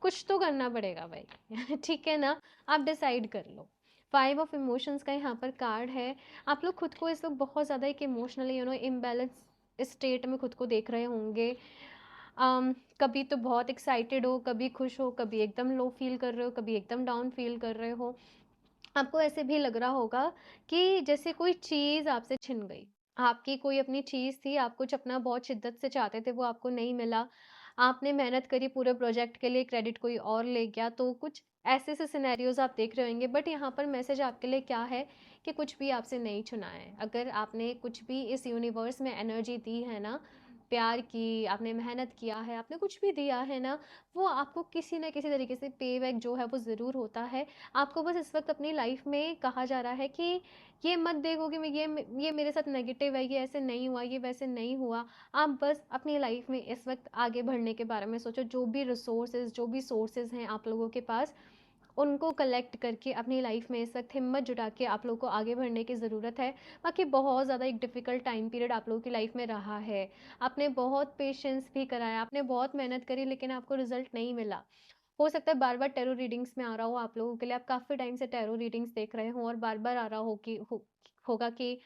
कुछ तो करना पड़ेगा भाई ठीक है ना, आप डिसाइड कर लो। 5 ऑफ इमोशंस का यहाँ पर कार्ड है। आप लोग खुद को इस वक्त बहुत ज़्यादा एक इमोशनली इम्बैलेंस स्टेट में खुद को देख रहे होंगे। कभी तो बहुत एक्साइटेड हो, कभी खुश हो, कभी एकदम लो फील कर रहे हो, कभी एकदम डाउन फील कर रहे हो। आपको ऐसे भी लग रहा होगा कि जैसे कोई चीज़ आपसे छिन गई। आपकी कोई अपनी चीज़ थी, आप कुछ अपना बहुत शिद्दत से चाहते थे, वो आपको नहीं मिला। आपने मेहनत करी पूरे प्रोजेक्ट के लिए, क्रेडिट कोई और ले गया, तो कुछ ऐसे-ऐसे सिनेरियोज़ आप देख रहे होंगे। बट यहाँ पर मैसेज आपके लिए क्या है कि कुछ भी आपसे नहीं छुना है। अगर आपने कुछ भी इस यूनिवर्स में एनर्जी दी है ना, प्यार की, आपने मेहनत किया है, आपने कुछ भी दिया है ना, वो आपको किसी न किसी तरीके से पे बैक जो है वो ज़रूर होता है। आपको बस इस वक्त अपनी लाइफ में कहा जा रहा है कि ये मत देखो कि मैं ये मेरे साथ नेगेटिव है, ये ऐसे नहीं हुआ, ये वैसे नहीं हुआ। आप बस अपनी लाइफ में इस वक्त आगे बढ़ने के बारे में सोचो। जो भी रिसोर्सेज, जो भी सोर्सेज हैं आप लोगों के पास, उनको कलेक्ट करके अपनी लाइफ में इस वक्त हिम्मत जुटा के आप लोगों को आगे बढ़ने की ज़रूरत है। बाकी बहुत ज़्यादा एक डिफ़िकल्ट टाइम पीरियड आप लोगों की लाइफ में रहा है। आपने बहुत पेशेंस भी कराया, आपने बहुत मेहनत करी, लेकिन आपको रिजल्ट नहीं मिला। हो सकता है बार-बार टैरो रीडिंग्स में आ रहा हो आप लोगों के लिए, आप काफ़ी टाइम से टैरो रीडिंग्स देख रहे हो और बार-बार आ रहा होगा कि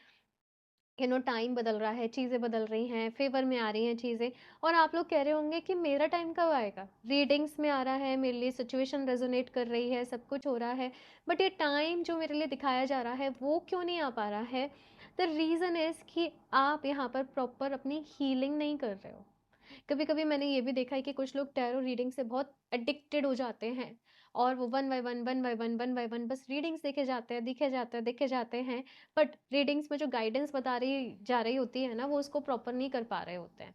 टाइम बदल रहा है, चीज़ें बदल रही हैं, फ़ेवर में आ रही हैं चीज़ें, और आप लोग कह रहे होंगे कि मेरा टाइम कब आएगा? रीडिंग्स में आ रहा है, मेरे लिए सिचुएशन रेज़ोनेट कर रही है, सब कुछ हो रहा है, बट ये टाइम जो मेरे लिए दिखाया जा रहा है, वो क्यों नहीं आ पा रहा है? द रीज़न इज़ कि आप यहाँ पर प्रॉपर अपनी हीलिंग नहीं कर रहे हो। कभी-कभी मैंने ये भी देखा है कि कुछ लोग टैरो रीडिंग से बहुत एडिक्टेड हो जाते हैं और वो वन बाय वन बस रीडिंग्स देखे जाते हैं, दिखे जाते हैं, देखे जाते हैं, बट रीडिंग्स में जो गाइडेंस बता रही जा रही होती है ना, वो उसको प्रॉपर नहीं कर पा रहे होते हैं।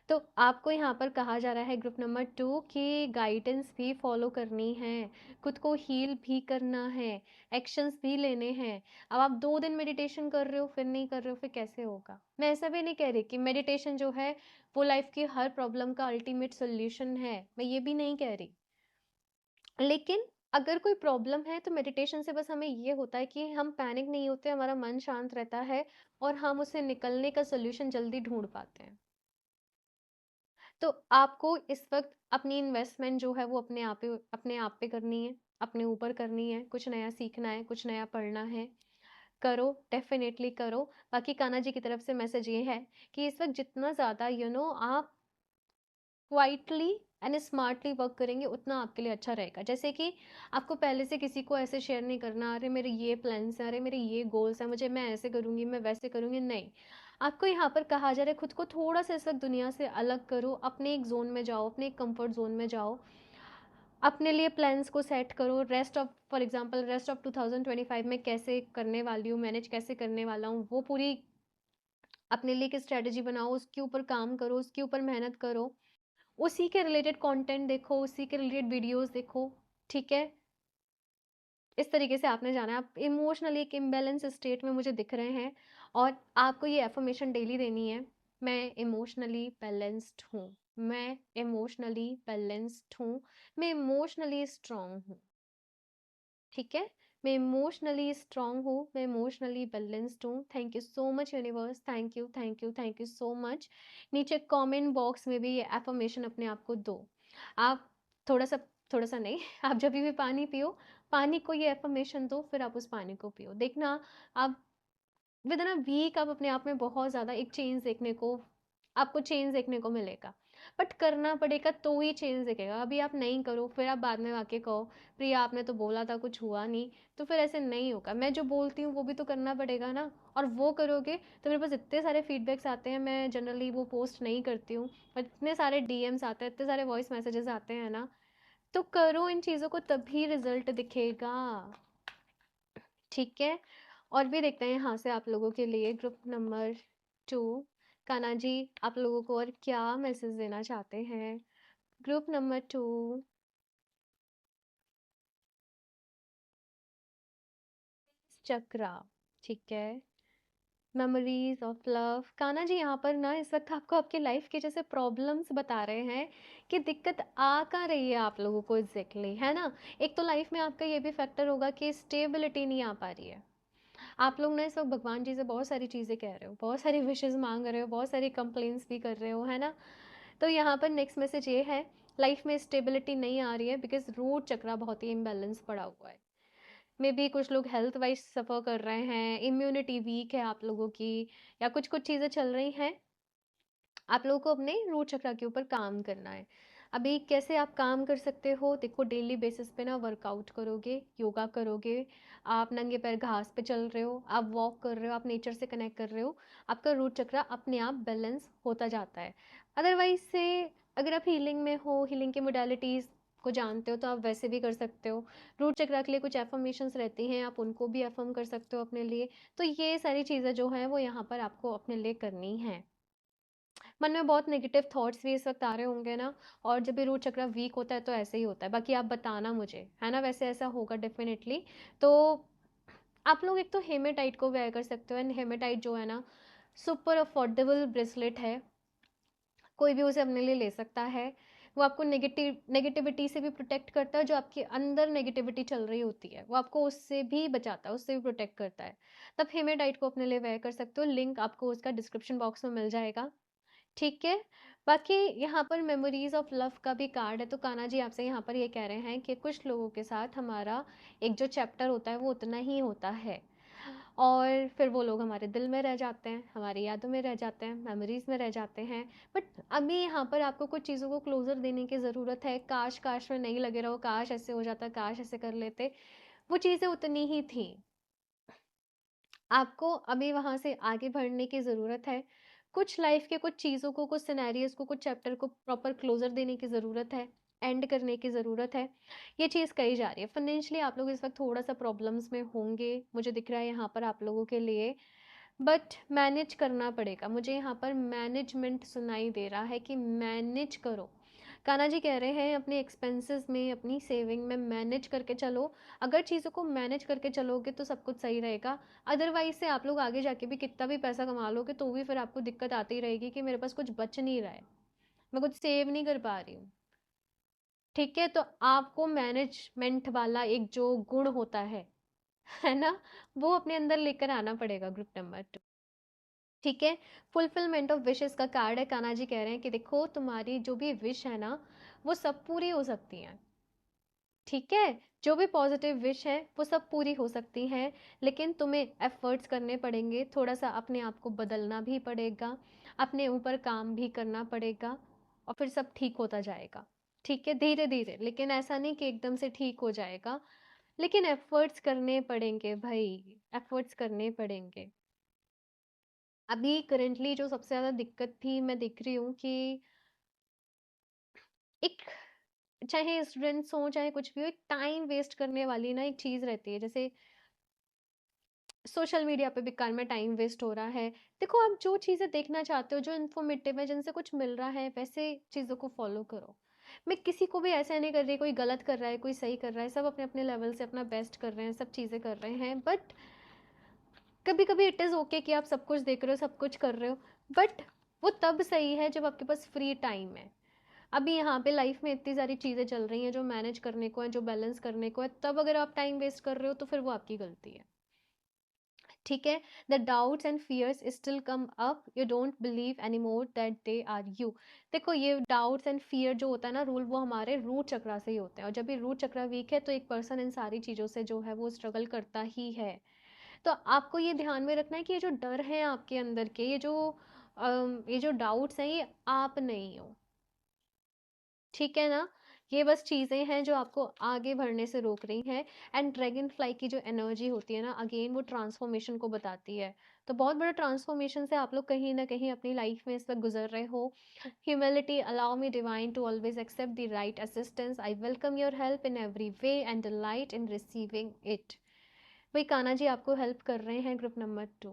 तो आपको यहाँ पर कहा जा रहा है ग्रुप नंबर 2 कि गाइडेंस भी फॉलो करनी है, खुद को हील भी करना है, एक्शंस भी लेने हैं। अब आप 2 दिन मेडिटेशन कर रहे हो, फिर नहीं कर रहे हो, फिर कैसे होगा? मैं ऐसा भी नहीं कह रही कि मेडिटेशन जो है वो लाइफ की हर प्रॉब्लम का अल्टीमेट सॉल्यूशन है, मैं ये भी नहीं कह रही। लेकिन अगर कोई प्रॉब्लम है तो मेडिटेशन से बस हमें ये होता है कि हम पैनिक नहीं होते, हमारा मन शांत रहता है और हम उससे निकलने का सॉल्यूशन जल्दी ढूँढ पाते हैं। तो आपको इस वक्त अपनी इन्वेस्टमेंट जो है वो अपने आप पे करनी है, अपने ऊपर करनी है। कुछ नया सीखना है, कुछ नया पढ़ना है, करो, डेफिनेटली करो। बाकी कान्हा जी की तरफ से मैसेज ये है कि इस वक्त जितना ज़्यादा आप क्वाइटली एंड स्मार्टली वर्क करेंगे, उतना आपके लिए अच्छा रहेगा। जैसे कि आपको पहले से किसी को ऐसे शेयर नहीं करना, अरे मेरे ये प्लान्स हैं, अरे मेरे ये गोल्स हैं, मुझे मैं ऐसे करूँगी, मैं वैसे करूँगी, नहीं। आपको यहाँ पर कहा जा रहा है खुद को थोड़ा सा इस वक्त दुनिया से अलग करो, अपने एक जोन में जाओ, अपने एक कंफर्ट जोन में जाओ, अपने लिए प्लान्स को सेट करो। Rest of for example rest of 2025 में कैसे करने वाली हूँ, मैनेज कैसे करने वाला हूँ, वो पूरी अपने लिए एक स्ट्रेटजी बनाओ, उसके ऊपर काम करो, उसके ऊपर मेहनत करो, उसी के रिलेटेड कंटेंट देखो, उसी के रिलेटेड वीडियोस देखो, ठीक है? इस तरीके से आपने जाना है। आप इमोशनली एक इम्बैलेंस स्टेट में मुझे दिख रहे हैं और आपको ये अफ़र्मेशन डेली देनी है, मैं इमोशनली बैलेंस्ड हूँ, मैं इमोशनली बैलेंस्ड हूँ, मैं इमोशनली स्ट्रॉन्ग हूँ, ठीक है? मैं इमोशनली स्ट्रॉन्ग हूँ, मैं इमोशनली बैलेंस्ड हूँ। Thank you so much universe, thank you, thank you, thank you so much. नीचे कमेंट बॉक्स में भी ये अफ़र्मेशन अपने आप को दो। आप थोड़ा-सा थोड़ा-सा नहीं, आप जभी भी पानी पियो, पानी को ये अफ़र्मेशन दो, फिर आप उस पानी को पियो। देखना आप विद इन अ वीक आप अपने आप में बहुत ज़्यादा एक चेंज देखने को आपको चेंज देखने को मिलेगा। बट करना पड़ेगा तो ही चेंज दिखेगा। अभी आप नहीं करो, फिर आप बाद में आके कहो, प्रिया आपने तो बोला था कुछ हुआ नहीं, तो फिर ऐसे नहीं होगा। मैं जो बोलती हूँ वो भी तो करना पड़ेगा ना, और वो करोगे तो मेरे पास इतने सारे फीडबैक्स आते हैं, मैं जनरली वो पोस्ट नहीं करती हूँ, बट इतने सारे डीएम्स आते हैं, इतने सारे वॉइस मैसेजेस आते हैं ना, तो करो इन चीज़ों को, तभी रिजल्ट दिखेगा, ठीक है? और भी देखते हैं यहाँ से आप लोगों के लिए ग्रुप नंबर 2। कान्हा जी आप लोगों को और क्या मैसेज देना चाहते हैं? Group number 2। चक्रा, ठीक है। Memories of love. Kanha ji यहाँ पर ना इस वक्त आपको आपके लाइफ के जैसे प्रॉब्लम्स बता रहे हैं कि दिक्कत आ कहाँ रही है आप लोगों को एग्जैक्टली, है ना? एक तो लाइफ में आपका ये भी फैक्टर होगा कि स्टेबिलिटी नहीं आ पा रही है। आप लोग ना इस वक्त भगवान जी से बहुत सारी चीज़ें कह रहे हो, बहुत सारी विशेज़ मांग रहे हो, बहुत सारी कंप्लेंट्स भी कर रहे हो, है ना? तो यहाँ पर नेक्स्ट मैसेज ये है, लाइफ में स्टेबिलिटी नहीं आ रही है बिकॉज रूट चक्रा बहुत ही इम्बैलेंस पड़ा हुआ है। मे बी कुछ लोग हेल्थ वाइज सफ़र कर रहे हैं, इम्यूनिटी वीक है आप लोगों की, या कुछ कुछ चीज़ें चल रही हैं आप लोगों को अपने रूट चक्रा के ऊपर काम करना है। अभी कैसे आप काम कर सकते हो? देखो, डेली बेसिस पे ना वर्कआउट करोगे, योगा करोगे, आप नंगे पैर घास पे चल रहे हो, आप वॉक कर रहे हो, आप नेचर से कनेक्ट कर रहे हो, आपका रूट चक्रा अपने आप बैलेंस होता जाता है। अदरवाइज से अगर आप हीलिंग में हो, हीलिंग के मोडालिटीज़ को जानते हो, तो आप वैसे भी कर सकते हो। रूट चक्रा के लिए कुछ एफर्मेशंस रहती हैं, आप उनको भी एफर्म कर सकते हो अपने लिए। तो ये सारी चीज़ें जो हैं वो यहाँ पर आपको अपने लिए करनी है। मन में बहुत नेगेटिव थॉट्स भी इस वक्त आ रहे होंगे ना, और जब भी रूट चक्र वीक होता है तो ऐसे ही होता है। बाकी आप बताना मुझे, है ना? वैसे ऐसा होगा डेफिनेटली। तो आप लोग एक तो हेमेटाइट को वेयर कर सकते हो, एंड हेमेटाइट जो है ना, सुपर अफोर्डेबल ब्रेसलेट है, कोई भी उसे अपने लिए ले सकता है। वो आपको नेगेटिविटी से भी प्रोटेक्ट करता है, जो आपके अंदर नेगेटिविटी चल रही होती है वो आपको उससे भी बचाता है, उससे भी प्रोटेक्ट करता है। तब हेमेटाइट को अपने लिए वेयर कर सकते हो, लिंक आपको उसका डिस्क्रिप्शन बॉक्स में मिल जाएगा। ठीक है। बाकी यहाँ पर मेमोरीज ऑफ लव का भी कार्ड है, तो कान्हा जी आपसे यहाँ पर ये कह रहे हैं कि कुछ लोगों के साथ हमारा एक जो चैप्टर होता है वो उतना ही होता है, और फिर वो लोग हमारे दिल में रह जाते हैं, हमारी यादों में रह जाते हैं, मेमोरीज में रह जाते हैं। बट अभी यहाँ पर आपको कुछ चीज़ों को क्लोजर देने की ज़रूरत है। काश काश में नहीं लगे रहो, काश ऐसे हो जाता, काश ऐसे कर लेते। वो चीज़ें उतनी ही थी, आपको अभी वहाँ से आगे बढ़ने की ज़रूरत है। कुछ लाइफ के कुछ चीज़ों को, कुछ सिनेरियोज़ को, कुछ चैप्टर को प्रॉपर क्लोज़र देने की ज़रूरत है, एंड करने की ज़रूरत है। ये चीज़ कही जा रही है। फाइनेंशियली आप लोग इस वक्त थोड़ा-सा प्रॉब्लम्स में होंगे, मुझे दिख रहा है यहाँ पर आप लोगों के लिए, बट मैनेज करना पड़ेगा। मुझे यहाँ पर मैनेजमेंट सुनाई दे रहा है कि मैनेज करो। कान्हा जी कह रहे हैं अपने एक्सपेंसेस में, अपनी सेविंग में मैनेज करके चलो। अगर चीज़ों को मैनेज करके चलोगे तो सब कुछ सही रहेगा। अदरवाइज से आप लोग आगे जाके भी कितना भी पैसा कमा लोगे तो भी फिर आपको दिक्कत आती रहेगी कि मेरे पास कुछ बच नहीं रहा है, मैं कुछ सेव नहीं कर पा रही हूँ। ठीक है, तो आपको मैनेजमेंट वाला एक जो गुण होता है ना, वो अपने अंदर लेकर आना पड़ेगा। Group number 2। ठीक है। फुलफिलमेंट ऑफ विशेस का कार्ड है। कान्हा जी कह रहे हैं कि देखो, तुम्हारी जो भी विश है ना, वो सब पूरी हो सकती हैं। ठीक है। जो भी पॉजिटिव विश है वो सब पूरी हो सकती हैं, लेकिन तुम्हें एफर्ट्स करने पड़ेंगे, थोड़ा सा अपने आप को बदलना भी पड़ेगा, अपने ऊपर काम भी करना पड़ेगा, और फिर सब ठीक होता जाएगा। ठीक है, धीरे धीरे, लेकिन ऐसा नहीं कि एकदम से ठीक हो जाएगा, लेकिन एफर्ट्स करने पड़ेंगे भाई, एफर्ट्स करने पड़ेंगे। अभी करंटली जो सबसे ज़्यादा दिक्कत भी मैं देख रही हूँ कि एक, चाहे स्टूडेंट्स हो चाहे कुछ भी हो, एक टाइम वेस्ट करने वाली ना एक चीज़ रहती है। जैसे सोशल मीडिया पे बेकार में टाइम वेस्ट हो रहा है। देखो, आप जो चीज़ें देखना चाहते हो, जो इन्फॉर्मेटिव है, जिनसे कुछ मिल रहा है, वैसे चीज़ों को फॉलो करो। मैं किसी को भी ऐसा नहीं कर रही कोई गलत कर रहा है, कोई सही कर रहा है, सब अपने अपने लेवल से अपना बेस्ट कर रहे हैं, सब चीज़ें कर रहे हैं। बट कभी कभी इट इज़ ओके कि आप सब कुछ देख रहे हो, सब कुछ कर रहे हो, बट वो तब सही है जब आपके पास फ्री टाइम है। अभी यहाँ पे लाइफ में इतनी सारी चीज़ें चल रही हैं जो मैनेज करने को है, जो बैलेंस करने को है, तब अगर आप टाइम वेस्ट कर रहे हो तो फिर वो आपकी गलती है। ठीक है। The doubts and fears still come up, you don't believe any more that they are you. देखो, ये डाउट्स एंड फियर जो होता है ना रूल, वो हमारे रूट चक्रा से ही होते हैं, और जब भी रूट चक्रा वीक है तो एक पर्सन इन सारी चीज़ों से जो है वो स्ट्रगल करता ही है। तो आपको ये ध्यान में रखना है कि ये जो डर है आपके अंदर के, ये जो डाउट्स हैं, ये आप नहीं हो। ठीक है ना? ये बस चीज़ें हैं जो आपको आगे बढ़ने से रोक रही हैं। एंड ड्रैगन फ्लाई की जो एनर्जी होती है ना, अगेन वो ट्रांसफॉर्मेशन को बताती है। तो बहुत बड़ा ट्रांसफॉर्मेशन से आप लोग कहीं ना कहीं अपनी लाइफ में इस वक्त गुजर रहे हो। Humility, allow me divine to always accept the right assistance, I welcome your help in every way and delight in receiving it. भाई कान्हा जी आपको हेल्प कर रहे हैं। ग्रुप नंबर 2,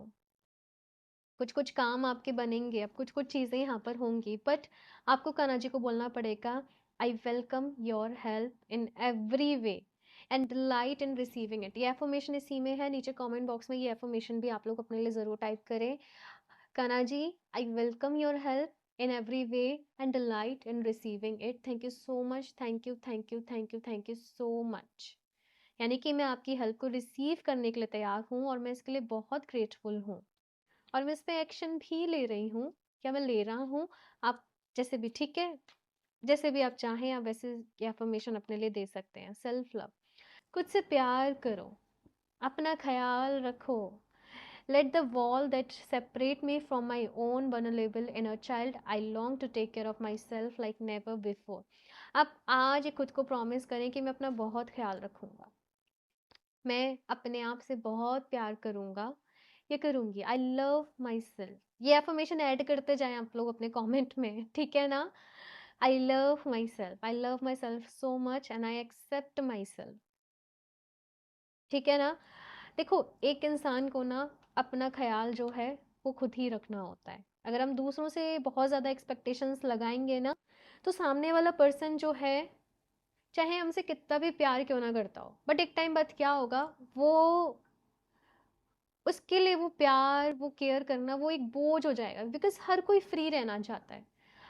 कुछ कुछ काम आपके बनेंगे, अब कुछ कुछ चीज़ें यहाँ पर होंगी, बट आपको कान्हा जी को बोलना पड़ेगा, आई welcome your help in every way and delight in receiving it. ये एफर्मेशन इसी में है, नीचे कमेंट बॉक्स में ये एफर्मेशन भी आप लोग अपने लिए ज़रूर टाइप करें। Kanha ji, I welcome your help in every way and delight in receiving it. Thank you so much, thank you, thank you, thank you, thank you so much. यानी कि मैं आपकी हेल्प को रिसीव करने के लिए तैयार हूँ, और मैं इसके लिए बहुत ग्रेटफुल हूँ, और मैं इस पे एक्शन भी ले रही हूँ। क्या मैं ले रहा हूँ? आप जैसे भी, ठीक है, जैसे भी आप चाहें आप वैसे ये अफर्मेशन अपने लिए दे सकते हैं। सेल्फ लव, खुद से प्यार करो, अपना ख्याल रखो, Let the wall that separate me from my own vulnerable inner child, I long to take care of myself like never before. आप आज खुद को प्रॉमिस करें कि मैं अपना बहुत ख्याल रखूंगा, मैं अपने आप से बहुत प्यार करूंगा या करूंगी। आई लव माई सेल्फ, ये एफर्मेशन ऐड करते जाएं आप लोग अपने कमेंट में, ठीक है ना? I love myself, I love myself so much and I accept myself, ठीक है ना? देखो, एक इंसान को ना अपना ख्याल जो है वो खुद ही रखना होता है। अगर हम दूसरों से बहुत ज़्यादा एक्सपेक्टेशंस लगाएंगे ना, तो सामने वाला पर्सन जो है, चाहे हमसे कितना भी प्यार क्यों ना करता हो, बट एक टाइम बाद क्या होगा, वो उसके लिए वो प्यार, वो केयर करना, वो एक बोझ हो जाएगा। बिकॉज हर कोई फ्री रहना चाहता है,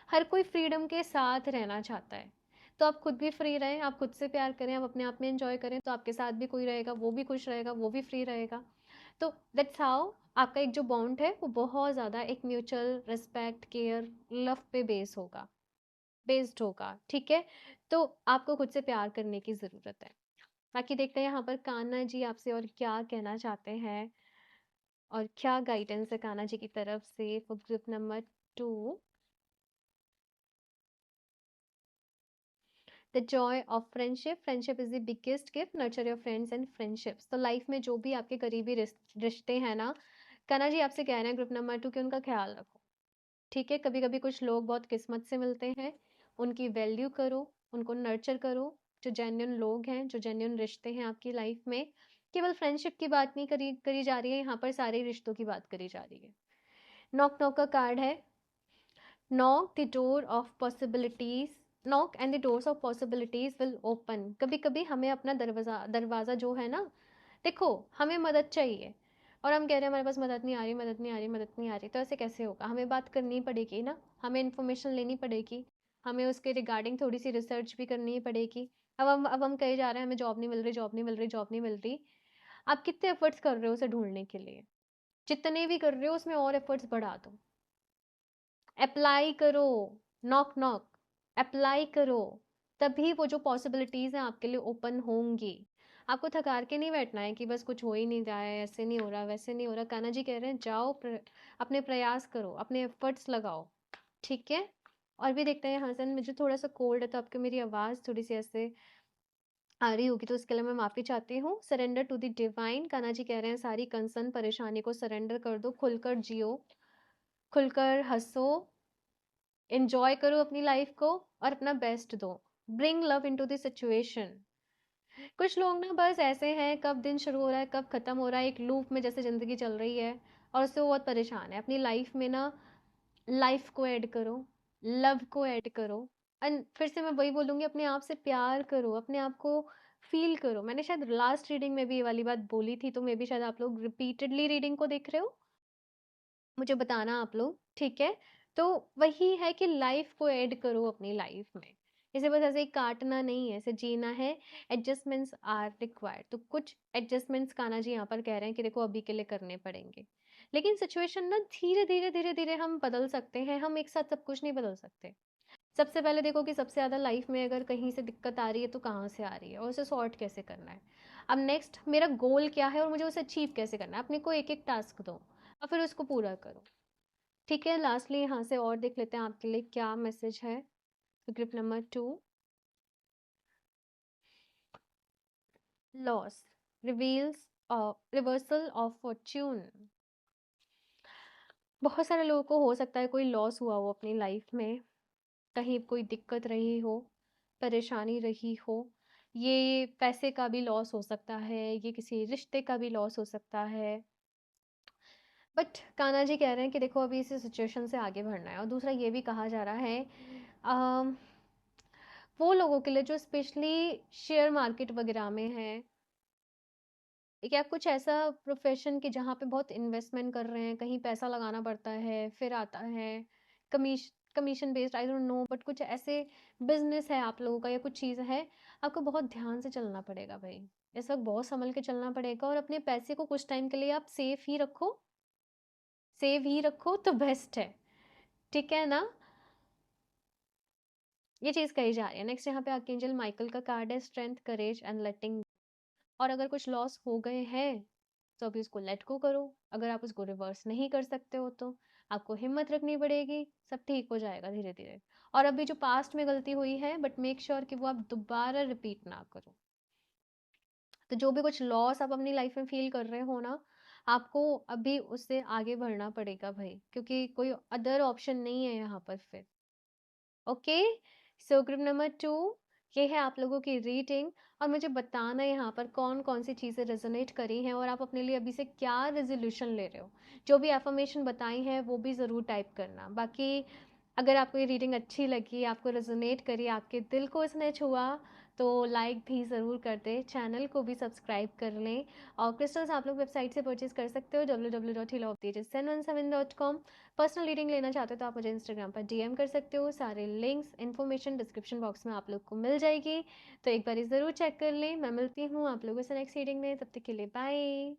हर कोई फ्रीडम के साथ रहना चाहता है। तो आप खुद भी फ्री रहें, आप खुद से प्यार करें, आप अपने आप में एंजॉय करें, तो आपके साथ भी कोई रहेगा, वो भी खुश रहेगा, वो भी फ्री रहेगा। तो दैट्स हाउ आपका एक जो बॉन्ड है वो बहुत ज़्यादा एक म्यूचुअल रिस्पेक्ट, केयर, लव पे बेस्ड होगा, ठीक है? तो आपको खुद से प्यार करने की ज़रूरत है। बाकी देखते हैं यहाँ पर कान्हा जी आपसे और क्या कहना चाहते हैं, और क्या गाइडेंस है कान्हा जी की तरफ से for group number 2। The Joy of friendship, friendship is the biggest gift, nurture your friends and friendships. तो लाइफ में जो भी आपके करीबी रिश्ते हैं ना, कान्हा जी आपसे कह रहे हैं ग्रुप नंबर 2 कि उनका ख्याल रखो, ठीक है? कभी कभी कुछ लोग बहुत किस्मत से मिलते हैं, उनकी वैल्यू करो, उनको नर्चर करो। जो जेन्युइन लोग हैं, जो जेन्युइन रिश्ते हैं आपकी लाइफ में, केवल फ्रेंडशिप की बात नहीं करी करी जा रही है यहाँ पर, सारे रिश्तों की बात करी जा रही है। नॉक नॉक का कार्ड है, knock the door of possibilities, knock and the doors of possibilities will open. कभी कभी हमें अपना दरवाजा दरवाजा जो है ना, देखो, हमें मदद चाहिए और हम कह रहे हैं हमारे पास मदद नहीं आ रही, मदद नहीं आ रही, मदद नहीं आ रही, तो ऐसे कैसे होगा? हमें बात करनी पड़ेगी ना, हमें इन्फॉर्मेशन लेनी पड़ेगी, हमें उसके रिगार्डिंग थोड़ी सी रिसर्च भी करनी पड़ेगी। अब हम कहे जा रहे हैं हमें जॉब नहीं मिल रही, जॉब नहीं मिल रही, जॉब नहीं मिल रही। आप कितने एफर्ट्स कर रहे हो उसे ढूंढने के लिए? जितने भी कर रहे हो उसमें और एफर्ट्स बढ़ा दो, अप्लाई करो, नॉक नॉक, अप्लाई करो, तभी वो जो पॉसिबिलिटीज हैं आपके लिए ओपन होंगी। आपको थकार के नहीं बैठना है कि बस कुछ हो ही नहीं रहा है, ऐसे नहीं हो रहा, वैसे नहीं हो रहा। कान्हा जी कह रहे हैं जाओ, अपने प्रयास करो, अपने एफर्ट्स लगाओ, ठीक है? और भी देखते हैं यहाँ से, मुझे थोड़ा सा कोल्ड है तो आपको मेरी आवाज़ थोड़ी सी ऐसे आ रही होगी, तो उसके लिए मैं माफ़ी चाहती हूँ। Surrender to the divine, Kanha ji कह रहे हैं सारी कंसर्न परेशानी को सरेंडर कर दो, खुलकर जियो, खुलकर हंसो, एंजॉय करो अपनी लाइफ को और अपना बेस्ट दो। Bring love into the situation. कुछ लोग ना बस ऐसे हैं, कब दिन शुरू हो रहा है कब खत्म हो रहा है, एक लूप में जैसे जिंदगी चल रही है, और उससे वो बहुत परेशान है। अपनी लाइफ में ना लाइफ को ऐड करो, लव को ऐड करो, एंड फिर से मैं वही बोलूँगी, अपने आप से प्यार करो, अपने आप को फील करो। मैंने शायद लास्ट रीडिंग में भी ये वाली बात बोली थी, तो मे बी शायद आप लोग रिपीटेडली रीडिंग को देख रहे हो, मुझे बताना आप लोग, ठीक है? तो वही है कि लाइफ को ऐड करो अपनी लाइफ में, इसे बस ऐसे ही काटना नहीं है, इसे जीना है। एडजस्टमेंट्स आर रिक्वायर्ड, तो कुछ एडजस्टमेंट्स कान्हा जी यहाँ पर कह रहे हैं कि देखो अभी के लिए करने पड़ेंगे, लेकिन सिचुएशन ना धीरे धीरे धीरे धीरे हम बदल सकते हैं, हम एक साथ सब कुछ नहीं बदल सकते। सबसे पहले देखो कि सबसे ज़्यादा लाइफ में अगर कहीं से दिक्कत आ रही है तो कहाँ से आ रही है और उसे सॉर्ट कैसे करना है। अब नेक्स्ट मेरा गोल क्या है और मुझे उसे अचीव कैसे करना है, अपने को एक एक टास्क दो और फिर उसको पूरा करो, ठीक है? लास्टली यहाँ से और देख लेते हैं आपके लिए क्या मैसेज है group number 2। Loss reveals reversal of Fortune. बहुत सारे लोगों को हो सकता है कोई लॉस हुआ हो अपनी लाइफ में, कहीं कोई दिक्कत रही हो, परेशानी रही हो। ये पैसे का भी लॉस हो सकता है, ये किसी रिश्ते का भी लॉस हो सकता है। बट कान्हा जी कह रहे हैं कि देखो अभी इस सिचुएशन से आगे बढ़ना है। और दूसरा ये भी कहा जा रहा है, अम, वो लोगों के लिए जो स्पेशली शेयर मार्केट वगैरह में है, या कुछ ऐसा प्रोफेशन कि जहाँ पे बहुत इन्वेस्टमेंट कर रहे हैं, कहीं पैसा लगाना पड़ता है फिर आता है commission based, I don't know, but कुछ ऐसे बिजनेस है आप लोगों का या कुछ चीज़ है, आपको बहुत ध्यान से चलना पड़ेगा भाई। इस वक्त बहुत संभल के चलना पड़ेगा, और अपने पैसे को कुछ टाइम के लिए आप सेफ ही रखो, सेव ही रखो तो बेस्ट है, ठीक है ना? ये चीज़ कही जा रही है। नेक्स्ट यहाँ पे आर्कएंजल माइकल का कार्ड है, स्ट्रेंथ, करेज एंड लेटिंग। और अगर कुछ लॉस हो गए हैं तो अभी उसको लेट गो करो। अगर आप उसको रिवर्स नहीं कर सकते हो तो आपको हिम्मत रखनी पड़ेगी, सब ठीक हो जाएगा धीरे धीरे। और अभी जो पास्ट में गलती हुई है, बट मेक श्योर कि वो आप दोबारा रिपीट ना करो। तो जो भी कुछ लॉस आप अपनी लाइफ में फील कर रहे हो ना, आपको अभी उससे आगे बढ़ना पड़ेगा भाई, क्योंकि कोई अदर ऑप्शन नहीं है यहाँ पर फिर। ओके, सो ग्रुप नंबर 2, ये है आप लोगों की रीडिंग। और मुझे बताना यहाँ पर कौन कौन सी चीज़ें रेजोनेट करी हैं और आप अपने लिए अभी से क्या रेजोल्यूशन ले रहे हो। जो भी एफर्मेशन बताई हैं वो भी ज़रूर टाइप करना। बाकी अगर आपको ये रीडिंग अच्छी लगी, आपको रेजोनेट करी, आपके दिल को इसने छुआ, तो लाइक भी ज़रूर कर दें, चैनल को भी सब्सक्राइब कर लें। और क्रिस्टल्स आप लोग वेबसाइट से परचेज कर सकते हो www.healoftheages717.com। पर्सनल रीडिंग लेना चाहते हो तो आप मुझे इंस्टाग्राम पर डीएम कर सकते हो। सारे लिंक्स इन्फॉर्मेशन डिस्क्रिप्शन बॉक्स में आप लोग को मिल जाएगी, तो एक बार ज़रूर चेक कर लें। मैं मिलती हूँ आप लोगों से नेक्स्ट रीडिंग में, तब तक के लिए बाय।